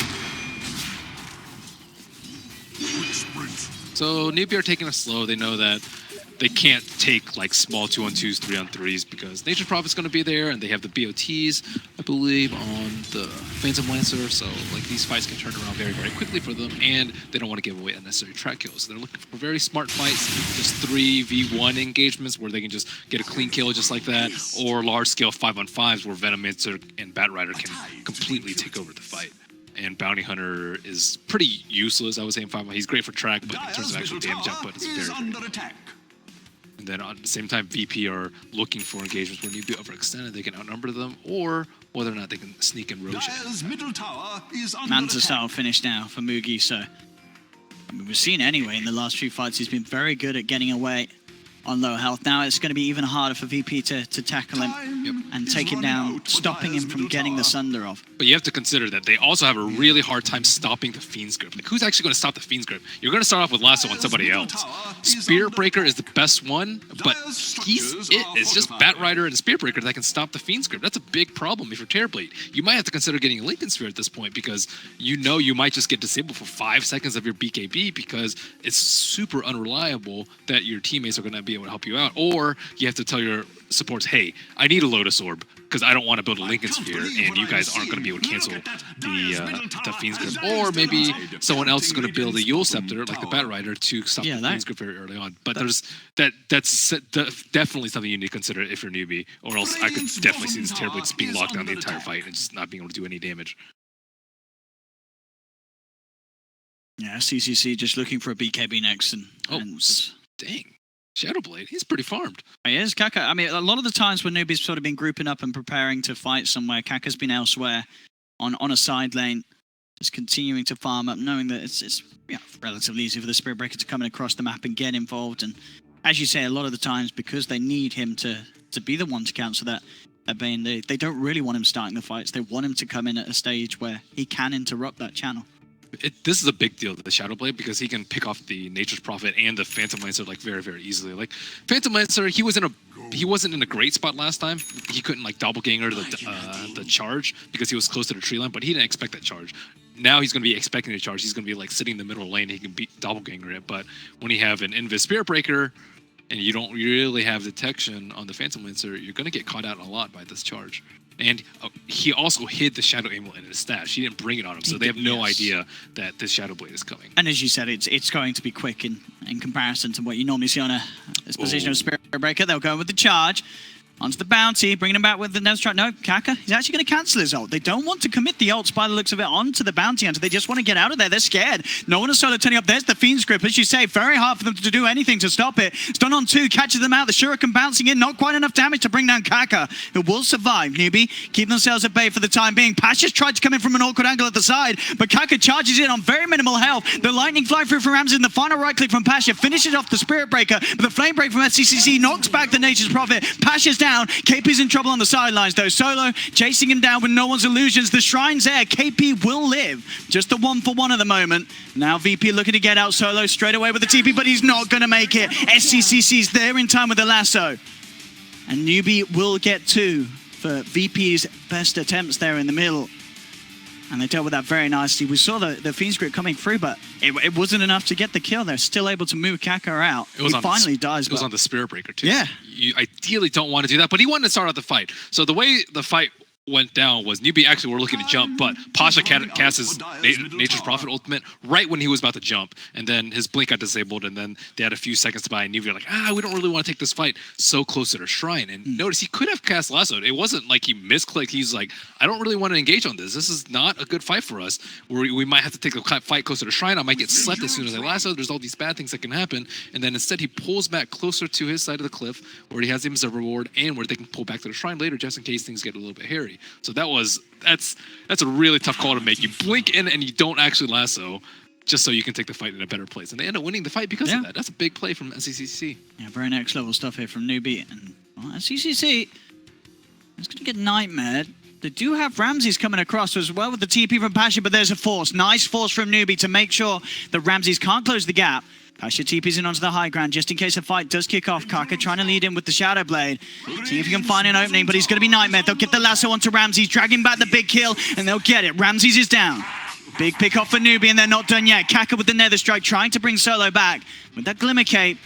So Newbee are taking it slow. They know that they can't take like small 2-on-2s, 3-on-3s because Nature's Prophet's going to be there, and they have the BOTs, I believe, on the Phantom Lancer. So like these fights can turn around very, very quickly for them, and they don't want to give away unnecessary track kills. So they're looking for very smart fights, just 3v1 engagements where they can just get a clean kill just like that, or large-scale 5-on-5s where Venomancer and Batrider can completely take over the fight. And Bounty Hunter is pretty useless, I would say, in 5-on. He's great for track, but in terms of actual damage output, it's very, very attack. And then at the same time, VP are looking for engagements where Newbee overextended, they can outnumber them, or whether or not they can sneak in Roche. Manta style finish now for Mugi, so we've seen anyway in the last few fights, he's been very good at getting away on low health. Now it's going to be even harder for VP to tackle him and take him down, stopping him from getting the Sunder off. But you have to consider that they also have a really hard time stopping the Fiend's Grip. Like, who's actually going to stop the Fiend's Grip? You're going to start off with Lasso on somebody else. Spirit Breaker is the best one, but it's just Batrider and Spirit Breaker that can stop the Fiend's Grip. That's a big problem if you're Terrorblade. You might have to consider getting a Lincoln Sphere at this point because you might just get disabled for 5 seconds of your BKB because it's super unreliable that your teammates are going to be able to help you out. Or you have to tell your supports, hey, I need a Lotus Orb because I don't want to build a Lincoln Sphere and you guys aren't going to be able to cancel the Fiend's Grip. Or maybe someone else is going to build a Yule Scepter like the Batrider to stop the Fiend's Grip very early on. But that's definitely something you need to consider if you're Newbee, or else I could definitely see this Terrorblade just being locked down the entire fight and just not being able to do any damage. Yeah, CCC just looking for a BKB next. Dang. Shadowblade, he's pretty farmed. He is, Kaka. I mean, a lot of the times when Newbee's sort of been grouping up and preparing to fight somewhere, Kaka's been elsewhere on a side lane, just continuing to farm up, knowing that it's relatively easy for the Spirit Breaker to come in across the map and get involved. And as you say, a lot of the times, because they need him to be the one to cancel that Bane, they don't really want him starting the fights. They want him to come in at a stage where he can interrupt that channel. This is a big deal, the Shadowblade, because he can pick off the Nature's Prophet and the Phantom Lancer like very, very easily. Like Phantom Lancer, he wasn't in a great spot last time. He couldn't like doppelganger the charge because he was close to the tree line, but he didn't expect that charge. Now he's going to be expecting the charge. He's going to be like sitting in the middle lane. He can beat doppelganger it. But when you have an Invis Spirit Breaker and you don't really have detection on the Phantom Lancer, you're going to get caught out a lot by this charge. And he also hid the Shadow Amulet in his stash. He didn't bring it on him, so they have no idea that this Shadow Blade is coming. And as you said, it's going to be quick in comparison to what you normally see on a position of Spirit Breaker. They'll go with the charge onto the bounty, bringing him back with the nose strike. No, Kaka, he's actually going to cancel his ult. They don't want to commit the ults by the looks of it onto the bounty hunter. They just want to get out of there. They're scared. No one is solo turning up. There's the Fiend's Grip. As you say, very hard for them to do anything to stop it. Stun on 2, catches them out. The Shuriken bouncing in. Not quite enough damage to bring down Kaka, who will survive. Newbee keep themselves at bay for the time being. Pasha's tried to come in from an awkward angle at the side, but Kaka charges in on very minimal health. The lightning fly through from Ramsey, and the final right click from Pasha finishes off the Spirit Breaker, but the Flame Break from SCCC knocks back the Nature's Prophet. Pasha's down. KP's in trouble on the sidelines though. Solo chasing him down with no one's illusions. The Shrine's there. KP will live. Just the 1-for-1 at the moment. Now VP looking to get out. Solo straight away with the TP, but he's not going to make it. SCCC's there in time with the lasso. And Newbee will get 2 for VP's best attempts there in the middle. And they dealt with that very nicely. We saw the Fiend's Grip coming through, but it wasn't enough to get the kill. They're still able to move Kaka out. He finally dies. It was on the Spirit Breaker, too. Yeah. You ideally don't want to do that, but he wanted to start out the fight. So the way the fight went down was Newbee actually were looking to jump, but Pasha cast his Nature's Prophet ultimate right when he was about to jump, and then his blink got disabled, and then they had a few seconds to buy, and Newbee were like, we don't really want to take this fight so close to the Shrine. And notice he could have cast Lasso. It wasn't like he misclicked. He's like, I don't really want to engage on this. This is not a good fight for us. We might have to take the fight closer to the Shrine. I might get slept as soon as I Lasso. There's all these bad things that can happen. And then instead he pulls back closer to his side of the cliff where he has the Observer Ward and where they can pull back to the Shrine later just in case things get a little bit hairy. So that's a really tough call to make. You blink in and you don't actually Lasso just so you can take the fight in a better place. And they end up winning the fight because of that. That's a big play from SCCC. Yeah, very next level stuff here from Newbee. And SCCC is going to get nightmared. They do have Ramses coming across as well with the TP from Pasha, but there's a force. Nice force from Newbee to make sure that Ramses can't close the gap. Pasha TP's in onto the high ground just in case a fight does kick off. Kaka trying to lead in with the Shadow Blade. See if he can find an opening, but he's going to be nightmare. They'll get the lasso onto Ramses, dragging back the big kill, and they'll get it. Ramses is down. Big pick off for Newbee, and they're not done yet. Kaka with the Nether Strike trying to bring Solo back. With that Glimmer Cape,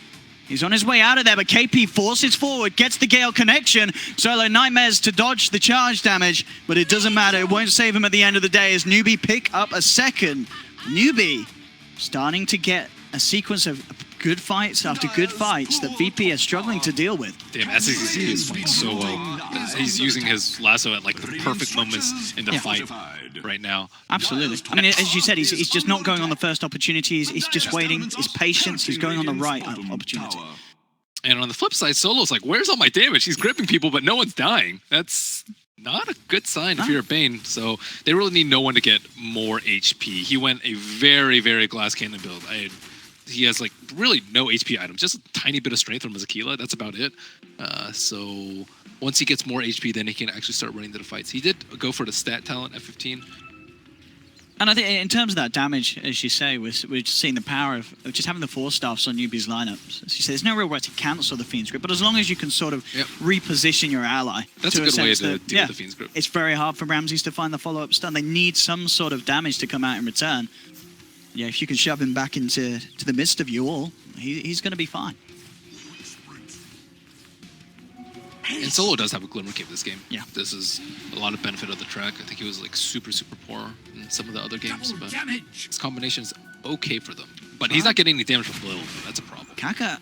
he's on his way out of there, but KP forces forward, gets the Gale connection. Solo nightmares to dodge the charge damage, but it doesn't matter. It won't save him at the end of the day as Newbee pick up a second. Newbee starting to get a sequence of good fights after good fights that VP are struggling to deal with. Damn, SCCC is playing so well. He's using his lasso at like the perfect moments in the fight right now. Absolutely. I mean, as you said, he's just not going on the first opportunity. He's just waiting. His patience. He's going on the right opportunity. And on the flip side, Solo's like, where's all my damage? He's gripping people, but no one's dying. That's not a good sign if you're a Bane. So they really need no one to get more HP. He went a very, very glass cannon build. He has like really no HP items, just a tiny bit of strength from his Aquila. That's about it. So once he gets more HP, then he can actually start running to the fights. He did go for the stat talent at 15. And I think in terms of that damage, as you say, we're just seeing the power of just having the 4-staffs on Newbee's lineups. As you say, there's no real way to cancel the Fiend's Grip, but as long as you can sort of reposition your ally. That's a good way to deal with the Fiend's Grip. It's very hard for Ramses to find the follow-up stun. They need some sort of damage to come out in return. Yeah, if you can shove him back into the midst of you all, he's going to be fine. And Solo does have a Glimmer Cape this game. Yeah. This is a lot of benefit of the track. I think he was like super, super poor in some of the other games, but his combination is okay for them. But he's not getting any damage from Lil. That's a problem. Kaka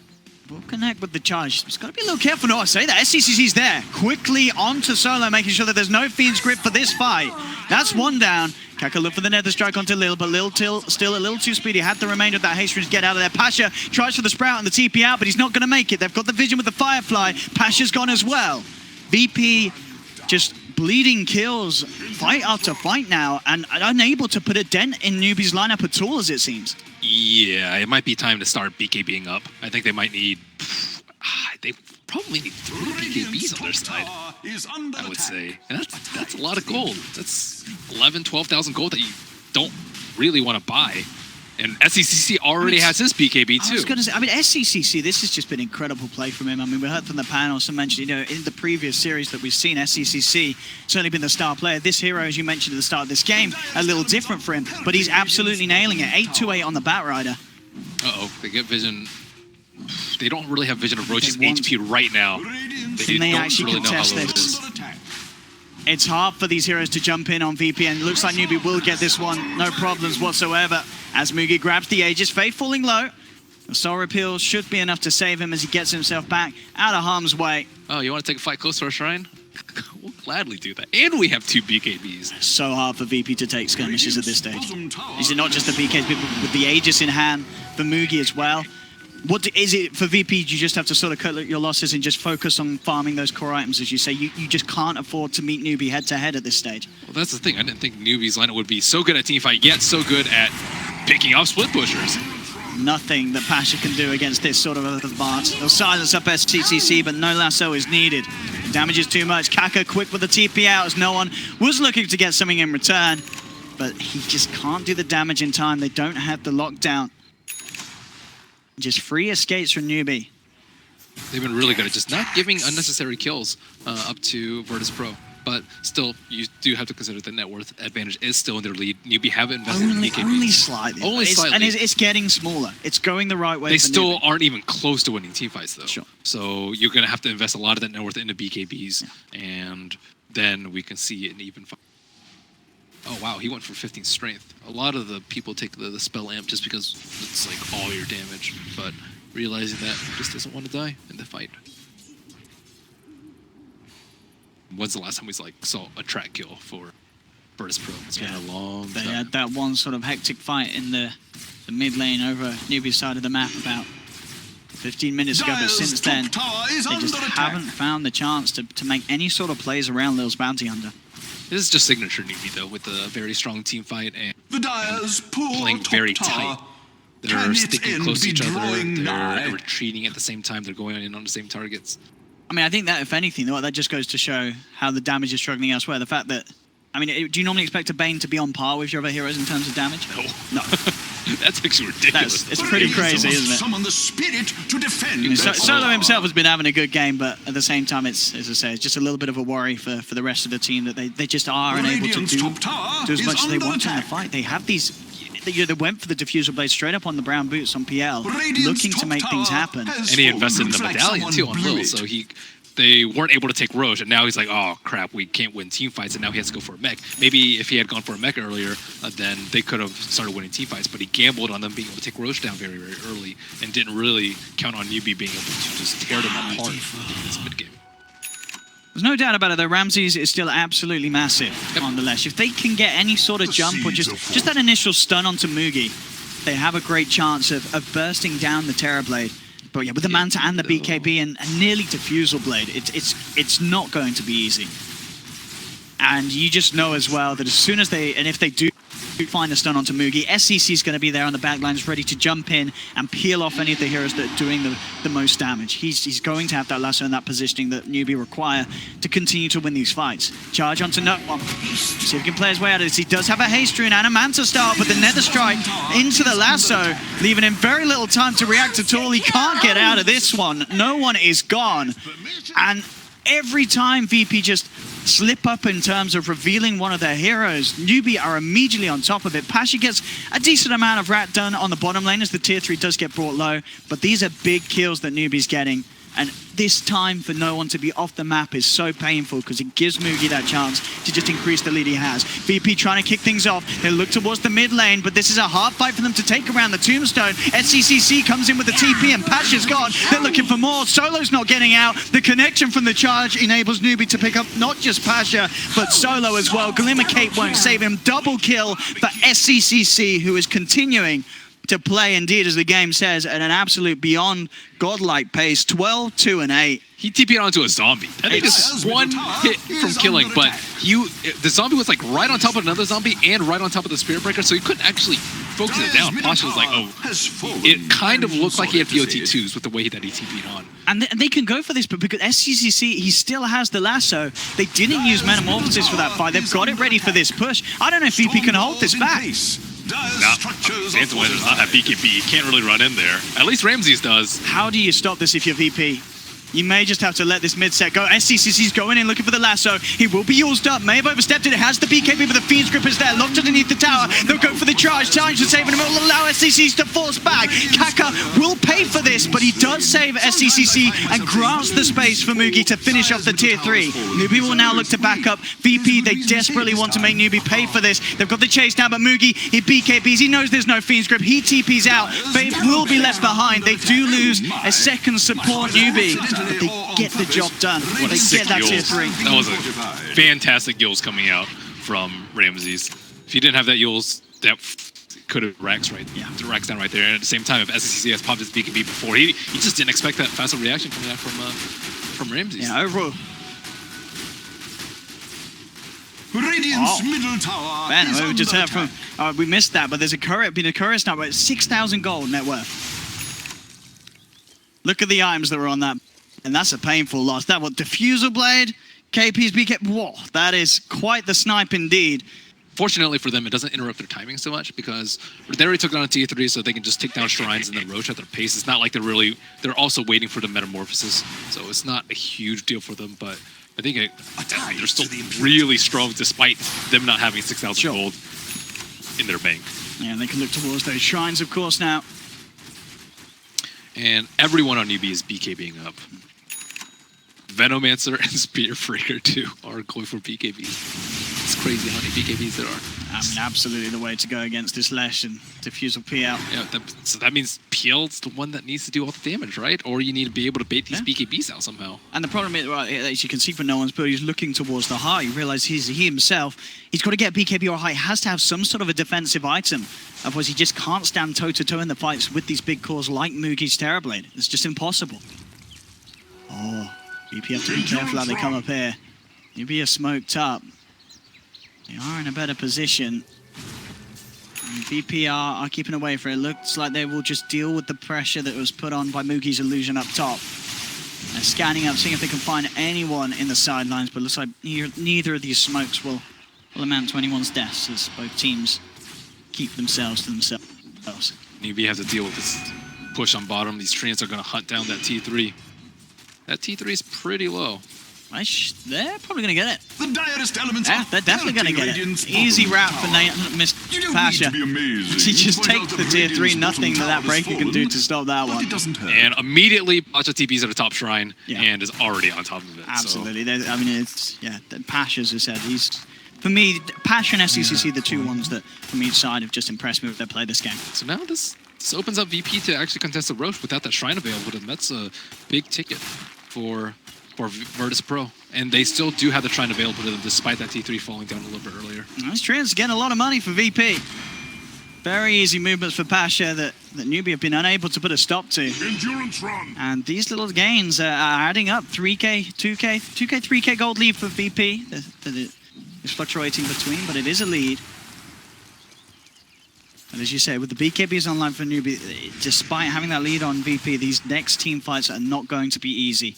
will connect with the charge. He's got to be a little careful. No, I say that. SCCC's there. Quickly onto Solo, making sure that there's no Fiend's Grip for this fight. That's one down. Kaka look for the Nether Strike onto Lil, but Lil still a little too speedy. Had the remainder of that haste to get out of there. Pasha tries for the Sprout and the TP out, but he's not going to make it. They've got the vision with the Firefly. Pasha's gone as well. VP just bleeding kills fight after fight now, and unable to put a dent in Newbee's lineup at all, as it seems. Yeah, it might be time to start BKBing up. I think they might need... They probably need 3 BKBs on their side, I would say. And that's a lot of gold. That's 11,000, 12,000 gold that you don't really want to buy. And SCCC already has his BKB too. I was going to say, I mean, SCCC, this has just been incredible play from him. I mean, we heard from the panel some mention, you know, in the previous series that we've seen, SCCC certainly been the star player. This hero, as you mentioned at the start of this game, a little different for him, but he's absolutely nailing it. 8-2-8 on the Batrider. Uh-oh, they get vision. They don't really have vision of Roach's HP right now. They Can they don't actually really know how contest low it this? is. It's hard for these heroes to jump in on VP, and it looks like Newbee will get this one, no problems whatsoever. As Mugi grabs the Aegis, Faith falling low. The Soul Repeal should be enough to save him as he gets himself back out of harm's way. Oh, you want to take a fight close to our shrine? We'll gladly do that. And we have 2 BKBs. So hard for VP to take skirmishes at this stage. Is it not just the BKs, but with the Aegis in hand for Mugi as well? What is it for VP? You just have to sort of cut your losses and just focus on farming those core items, as you say. You just can't afford to meet Newbee head-to-head at this stage. Well, that's the thing. I didn't think Newbee's lineup would be so good at teamfight, yet so good at picking off split pushers. Nothing that Pasha can do against this sort of advance. They'll silence up SCCC, but no lasso is needed. The damage is too much. Kaka quick with the TP out, as no one was looking to get something in return. But he just can't do the damage in time. They don't have the lockdown. Just free escapes from Newbee. They've been really good at just not giving unnecessary kills up to Virtus Pro. But still, you do have to consider the net worth advantage is still in their lead. Newbee haven't invested in BKBs. Only slightly. Only slightly. And it's getting smaller. It's going the right way. They for still Newbee. aren't even close to winning teamfights, though. Sure. So you're going to have to invest a lot of that net worth into BKBs, and then we can see an even fight. Oh, wow, he went for 15 strength. A lot of the people take the spell amp just because it's like all your damage, but realizing that he just doesn't want to die in the fight. When's the last time we saw a track kill for Virtus Pro? It's been a long time. They had that one sort of hectic fight in the mid lane over Newbee's side of the map about 15 minutes ago, but since then, they just haven't found the chance to make any sort of plays around Lil's Bounty Hunter. This is just signature Newbee, though, with a very strong team fight and playing top very tower. tight. They're sticking close to each other. They're retreating at the same time. They're going in on the same targets. I mean, I think that, if anything, that just goes to show how the damage is struggling elsewhere. The fact that, I mean, do you normally expect a Bane to be on par with your other heroes in terms of damage? No. That's actually ridiculous. It's pretty crazy, isn't it? Summon the spirit to defend. I mean, Solo himself has been having a good game, but at the same time, it's, as I say, it's just a little bit of a worry for the rest of the team that they just are unable to do as much as they want in the fight. They have these... They went for the diffuser blade straight up on the brown boots on PL, looking to make things happen. And he invested in the medallion too on Lil, so they weren't able to take Roche, and now he's like, oh crap, we can't win team fights, and now he has to go for a mech. Maybe if he had gone for a mech earlier, then they could have started winning team fights, but he gambled on them being able to take Roche down very, very early, and didn't really count on Newbee being able to just tear them apart in this mid game. There's no doubt about it, though. Ramses is still absolutely massive on the Lesh. If they can get any sort of jump or just that initial stun onto Mugi, they have a great chance of bursting down the Terrorblade. But yeah, with the Manta and the BKB and nearly Diffusal Blade, it's not going to be easy. And you just know as well that as soon as if they do find a stun onto Mugi, SCC is going to be there on the back lines ready to jump in and peel off any of the heroes that are doing the most damage. He's going to have that lasso and that positioning that Newbee require to continue to win these fights. Charge onto no one. See if he can play his way out of this. He does have a haste rune and a Manta start, but the Nether Strike into the lasso, leaving him very little time to react at all. He can't get out of this one. No one is gone. And every time VP just slip up in terms of revealing one of their heroes, Newbee are immediately on top of it. Pasha gets a decent amount of rat done on the bottom lane as the tier 3 does get brought low, but these are big kills that Newbee's getting. And this time for no one to be off the map is so painful because it gives Mugi that chance to just increase the lead he has. VP trying to kick things off. They look towards the mid lane, but this is a hard fight for them to take around the tombstone. SCCC comes in with the TP and Pasha's gone. They're looking for more. Solo's not getting out. The connection from the charge enables Newbee to pick up not just Pasha, but Solo as well. Glimmer Cape won't save him. Double kill for SCCC, who is continuing to play, indeed, as the game says, at an absolute beyond godlike pace. 12, 2, and 8. He TP'd onto a zombie. I think it's one hit from killing, but the zombie was like right on top of another zombie and right on top of the Spirit Breaker, so he couldn't actually focus it down. Pasha was like, oh, it kind of looked like he had POT2s with the way that he TP'd on. And they can go for this, but because SCCC, he still has the lasso. They didn't use Metamorphosis for that fight. They've got it ready for this push. I don't know if VP can hold this back. Antoine does not have BKB. He can't really run in there. At least Ramses does. How do you stop this if you're VP? You may just have to let this mid set go. SCCC's going in looking for the lasso. He will be used up. May have overstepped it. It has the BKB, but the Fiend's Grip is there. Locked underneath the tower. They'll go for the charge. Challenge to save him. It will allow SCCC to force back. Kaka will pay for this, but he does save SCCC and grants the space for Mugi to finish off the tier 3. Newbee will now look to back up VP. They desperately want to make Newbee pay for this. They've got the chase now, but Mugi, he BKBs. He knows there's no Fiend's Grip. He TPs out. Faith will be left behind. They do lose a second support Newbee. But they get the job done. They get that tier 3. That was a fantastic Yules coming out from Ramses. If you didn't have that Yules, that could have Rax right, Rax down right there. And at the same time, if SCC has popped his BKB before, he just didn't expect that faster reaction coming out from Ramses. Yeah, overall. Radiant's middle tower. Ben, is we just under heard from. We missed that, but there's a courier, been a courier now, but 6,000 gold net worth. Look at the items that were on that. And that's a painful loss. That was Diffusal Blade, KP's BK. Whoa, that is quite the snipe indeed. Fortunately for them, it doesn't interrupt their timing so much because they already took down a tier 3, so they can just take down shrines and then roach at their pace. It's not like they're also waiting for the metamorphosis, so it's not a huge deal for them. But I think they're still really strong despite them not having 6,000 gold in their bank. Yeah, and they can look towards those shrines, of course, now. And everyone on Newbee is BKBing up. Venomancer and Spear Breaker too are going for BKBs. It's crazy how many BKBs there are. I mean, absolutely the way to go against this Lesh and Diffusal P out. Yeah, so that means PL's the one that needs to do all the damage, right? Or you need to be able to bait these BKBs out somehow. And the problem is, well, as you can see from no one's build, he's looking towards the heart. You realize he himself, he's got to get BKB or high. He has to have some sort of a defensive item. Otherwise, he just can't stand toe-to-toe in the fights with these big cores like Mugi's Terrorblade. It's just impossible. Oh, VP have to be careful how they come up here. Newbee are smoked up. They are in a better position. And VP are keeping away from it. It looks like they will just deal with the pressure that was put on by Mugi's illusion up top. They're scanning up, seeing if they can find anyone in the sidelines, but it looks like neither of these smokes will amount to anyone's deaths as both teams keep themselves to themselves. Newbee has to deal with this push on bottom. These treants are going to hunt down that T3. That T3 is pretty low. They're probably going to get it. The direst elements. Yeah, they're definitely going to get it. Easy route for Mr. Pasha. He just takes the tier 3, nothing that breaker can do to stop that one. And immediately, Pasha TP's at the top shrine and is already on top of it. Absolutely. So. I mean, it's, Pasha, as I said, for me, Pasha and SCCC, the two ones that, from each side, have just impressed me with their play this game. So now this opens up VP to actually contest the Roche without that shrine available to them. That's a big ticket for Virtus Pro. And they still do have the shrine available to them despite that T3 falling down a little bit earlier. Those treants getting a lot of money for VP. Very easy movements for Pasha that Newbee have been unable to put a stop to. Endurance run. And these little gains are adding up. 3K, 2K, 3K gold lead for VP. That it is fluctuating between, but it is a lead. And as you say, with the BKBs online for Newbee, despite having that lead on VP, these next team fights are not going to be easy.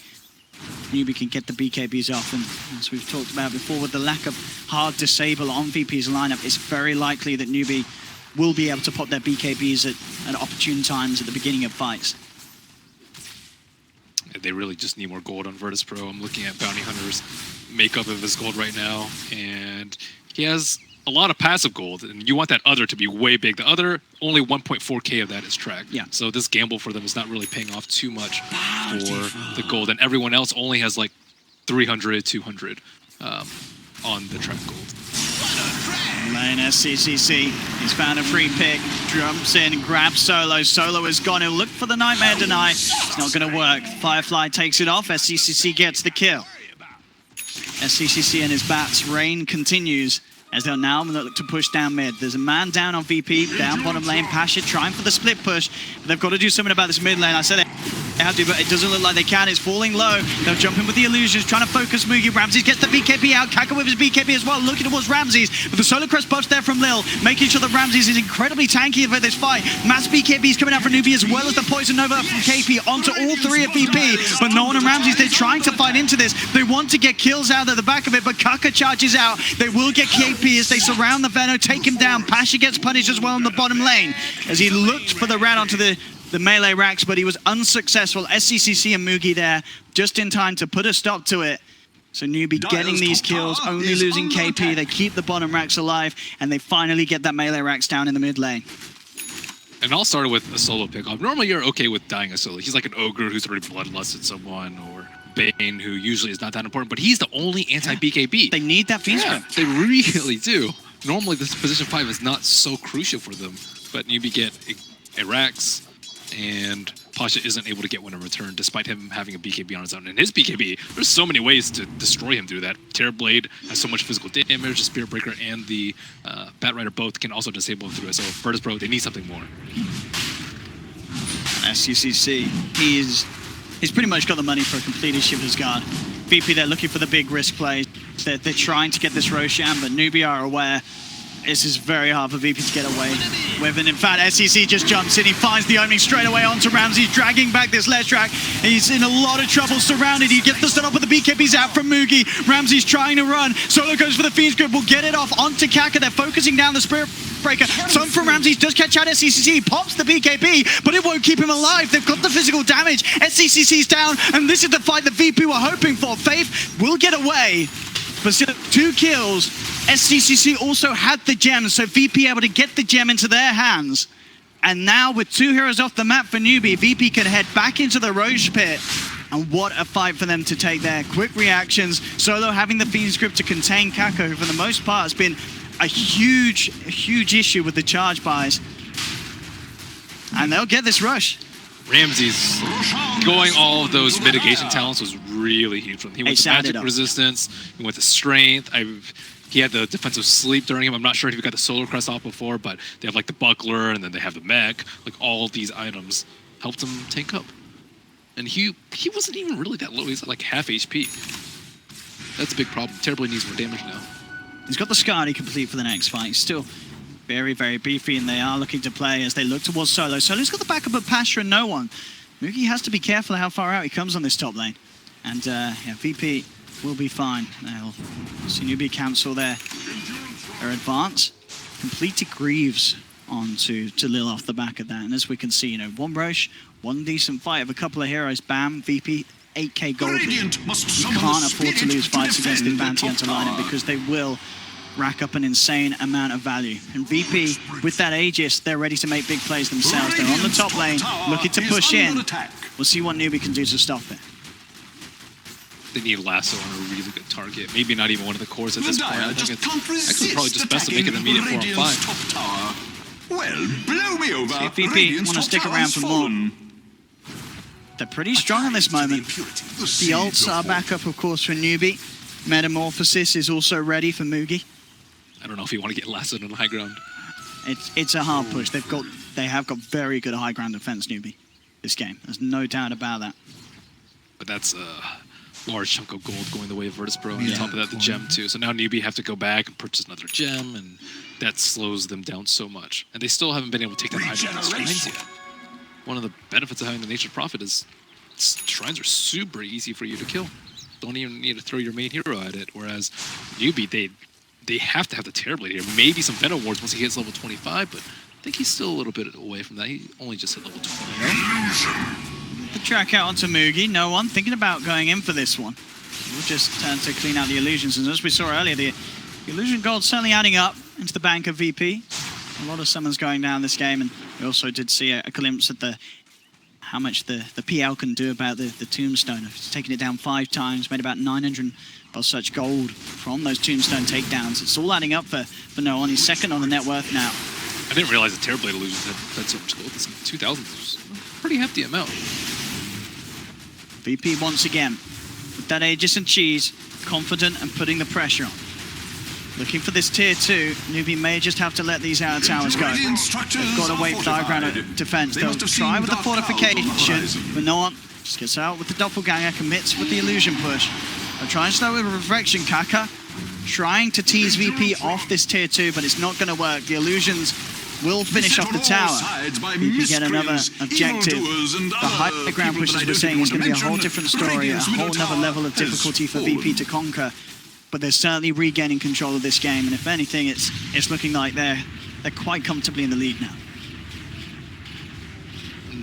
Newbee can get the BKBs off, and as we've talked about before, with the lack of hard disable on VP's lineup, it's very likely that Newbee will be able to pop their BKBs at opportune times at the beginning of fights. They really just need more gold on Virtus Pro. I'm looking at Bounty Hunter's makeup of his gold right now, and he has a lot of passive gold, and you want that other to be way big. The other, only 1.4k of that is track. Yeah. So this gamble for them is not really paying off too much for the gold, and everyone else only has like 300, 200 on the track gold. Lane SCCC, he's found a free pick, jumps in, grabs Solo. Solo is gone, he'll look for the Nightmare Deny. It's not going to work. Firefly takes it off, SCCC gets the kill. SCCC and his bats reign continues as they'll now look to push down mid. There's a man down on VP, down bottom lane. Pasha trying for the split push, but they've got to do something about this mid lane. I said they have to, but it doesn't look like they can. It's falling low. They'll jump in with the illusions, trying to focus Mugi. Ramses gets the BKB out. Kaka with his BKB as well, looking towards Ramses. But the Solar Crest buffs there from Lil, making sure that Ramses is incredibly tanky for this fight. Mass BKBs coming out from Newbee as well as the Poison Nova from KP onto all three of VP. But no one and Ramses, they're trying to fight into this. They want to get kills out at the back of it, but Kaka charges out. They will get KP as they surround the Veno, take him down. Pasha gets punished as well in the bottom lane as he looked for the rat onto the melee racks, but he was unsuccessful. SCCC and Mugi there just in time to put a stop to it. So Newbee getting these kills, only losing KP. They keep the bottom racks alive, and they finally get that melee racks down in the mid lane. And I'll start with a solo pickoff. Normally you're okay with dying a solo. He's like an ogre who's already bloodlusted someone, or Bane, who usually is not that important, but he's the only anti-BKB. They need that feast Yeah, they really do. Normally this position 5 is not so crucial for them, but Newbee get Irax, and Pasha isn't able to get one in return despite him having a BKB on his own. And his BKB, there's so many ways to destroy him through that. Terror Blade has so much physical damage, the Spirit Breaker and the Bat Rider both can also disable him through it. So Virtus Pro, they need something more. SCCC, he's pretty much got the money for a completed Shiver's Guard. VP, they're looking for the big risk plays. They're trying to get this Roshan, but Newbee are aware this is very hard for VP to get away with. And in fact, SCC just jumps in. He finds the opening straight away onto Ramses, dragging back this ledge track. He's in a lot of trouble, surrounded. He gets the stun up with the BKBs out from Mugi. Ramses trying to run. Solo goes for the Fiend's Grip. Will get it off onto Kaka. They're focusing down the Spirit Breaker. Some from Ramses does catch out SCCC. He pops the BKB, but it won't keep him alive. They've got the physical damage. SCCC's down, and this is the fight that VP were hoping for. Faith will get away, but still 2 kills. SCCC also had the gem, so VP able to get the gem into their hands. And now with 2 heroes off the map for Newbee, VP can head back into the Roche pit. And what a fight for them to take there. Quick reactions. Solo having the Fiend's Grip to contain Kako, who for the most part has been a huge issue with the charge buys. And they'll get this rush. Ramses going all of those mitigation talents was really huge for him. He went to magic resistance, he went to strength. He had the defensive sleep during him. I'm not sure if he got the Solar Crest off before, but they have like the buckler and then they have the mech. Like all of these items helped him tank up. And he wasn't even really that low. He's at like half HP. That's a big problem. Terribly needs more damage now. He's got the Skadi complete for the next fight. He's still very beefy, and they are looking to play as they look towards Solo. Solo's got the backup of Pasha and no one. Mugi has to be careful how far out he comes on this top lane. And yeah, VP will be fine. They'll see Newbee cancel their advance. Completed Greaves onto Lil off the back of that. And as we can see, you know, 1 Roche, 1 decent fight of a couple of heroes. Bam, VP, 8k gold. You can't afford to lose fights against the Bounty Hunter lineup because they will rack up an insane amount of value. And VP, with that Aegis, they're ready to make big plays themselves. They're on the top lane, looking to push in. We'll see what Newbee can do to stop it. They need Lasso on a really good target. Maybe not even one of the cores at this point. I think it's actually probably just best to make it an immediate 4-on-5. Well, blow me over. See if VP want to stick around for more. They're pretty strong in this moment. The ults are back up, of course, for Newbee. Metamorphosis is also ready for Mugi. I don't know if you want to get lassoed on the high ground. It's a hard push. They have got very good high ground defense, Newbee, this game. There's no doubt about that. But that's a large chunk of gold going the way of Virtus Pro. And on top of that, the gem too. So now Newbee have to go back and purchase another gem, and that slows them down so much. And they still haven't been able to take down high shrines yet. One of the benefits of having the Nature's Prophet is shrines are super easy for you to kill. Don't even need to throw your main hero at it. Whereas Newbee, they have to have the Terror Blade here. Maybe some Venom Wards once he hits level 25, but I think he's still a little bit away from that. He only just hit level 20. The track out onto Mugi. No one thinking about going in for this one. We'll just turn to clean out the illusions. And as we saw earlier, the illusion gold certainly adding up. into the bank of VP. A lot of summons going down this game, and we also did see a glimpse at how much the PL can do about the tombstone. It's taken it down 5 times, made about 900 or such gold from those tombstone takedowns. It's all adding up for No1. He's second on the net worth now. I didn't realize the Terrorblade illusions had so much gold. This 2,000 is a pretty hefty amount. VP once again, with that Aegis and Cheese, confident and putting the pressure on. Looking for this tier 2, Newbee may just have to let these outer towers go. They've got to wait for the high ground defense. They'll try with the fortification, but No1 just gets out with the doppelganger, commits with the illusion push. They'll try and start with a reflection. Kaka trying to tease VP off this tier 2, but it's not going to work. The illusions will finish off the tower. VP get another objective. The high ground push, as we're saying, is going to be a whole different story, a whole other level of difficulty for VP to conquer. But they're certainly regaining control of this game, and if anything, it's looking like they're quite comfortably in the lead now.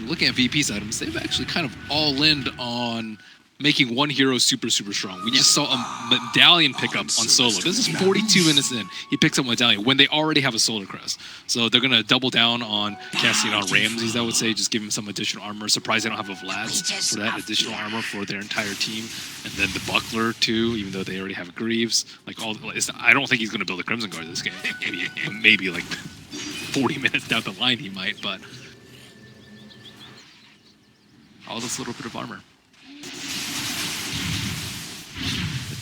Looking at VP's items, they've actually kind of all-in on making one hero super, super strong. We just saw a medallion pickup on solo. This is 42 minutes in. He picks up a medallion when they already have a solar crest. So they're going to double down on casting on Ramses, I would say, just give him some additional armor. Surprised they don't have a Vlad's for that additional armor for their entire team. And then the Buckler, too, even though they already have Greaves. Like I don't think he's going to build a Crimson Guard this game. Maybe like 40 minutes down the line he might, but all this little bit of armor.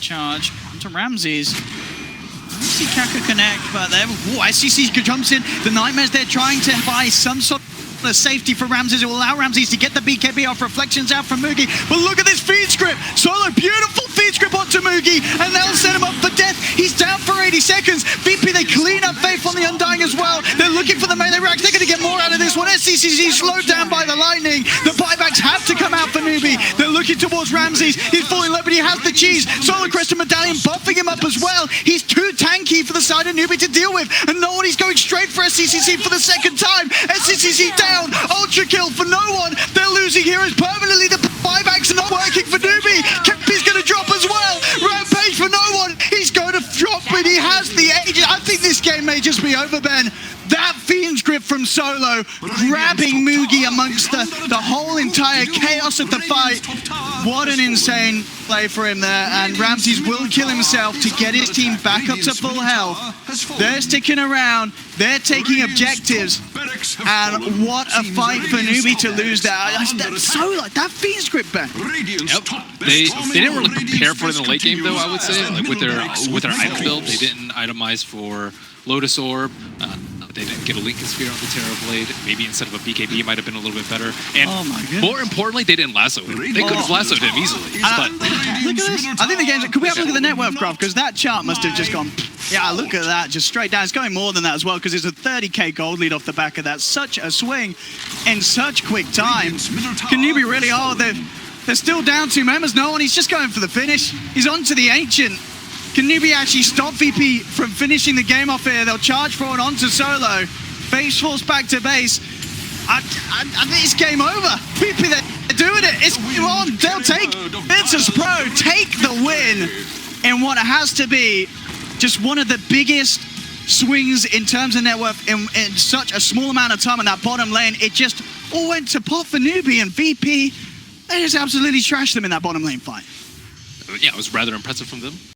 Charge onto Ramses. See Kaka connect, but there. Whoa, SCC jumps in. The Nightmares, they're trying to buy some sort of safety for Ramses. It will allow Ramses to get the BKB off reflections out from Mugi. But look at this feed script. Solo, beautiful feed script onto Mugi, and they'll set him up for death. He's down for 80 seconds. VP, they clean up Faith on the Undying as well. They're looking for the melee racks. They're going to get more out of this one. SCCZ slowed down by the lightning. The buybacks have to come out for Newbee. They're looking towards Ramses. He's falling low, but he has the cheese. Solar Crest and Medallion buffing him up as well. He's too tanky for the side of Newbee to deal with. And No1, he's going straight for SCCC for the second time. SCCC down. Ultra kill for No1. They're losing heroes permanently. The buybacks are not working for Newbee. Kepi's going to drop as well. Rampage for No1. He's going to drop, but he has the Aegis. I think this game may just be over, Ben. That Fiend's Grip from Solo, grabbing Mugi amongst the whole entire chaos of the fight. What an insane play for him there, and Ramses will kill himself to get his team back up to full health. They're sticking around, they're taking objectives, and what a fight for Newbee to lose that. Solo, that Fiend's Grip, Ben. Yep. They didn't really prepare for it in the late game, though, I would say. Like with their item build, they didn't itemize for Lotus Orb. They didn't get a Lincoln Spear on the Terrorblade. Maybe instead of a BKB, might have been a little bit better. And more importantly, they didn't lasso him. They could have lassoed him easily. But look at this. I think the game's... Could we have a look at the net worth graph? Because that chart must have just gone... Yeah, look at that. Just straight down. It's going more than that as well, because it's a 30k gold lead off the back of that. Such a swing in such quick time. Can Newbee really... Oh, they're still down 2 members. No1, he's just going for the finish. He's on to the Ancient. Can Newbee actually stop VP from finishing the game off here? They'll charge forward onto Solo. Base force back to base. I think it's game over. VP, they're doing it. It's on. They'll take Virtus Pro, take the win in what has to be just one of the biggest swings in terms of net worth in such a small amount of time in that bottom lane. It just all went to pot for Newbee, and VP, they just absolutely trashed them in that bottom lane fight. yeah, it was rather impressive from them.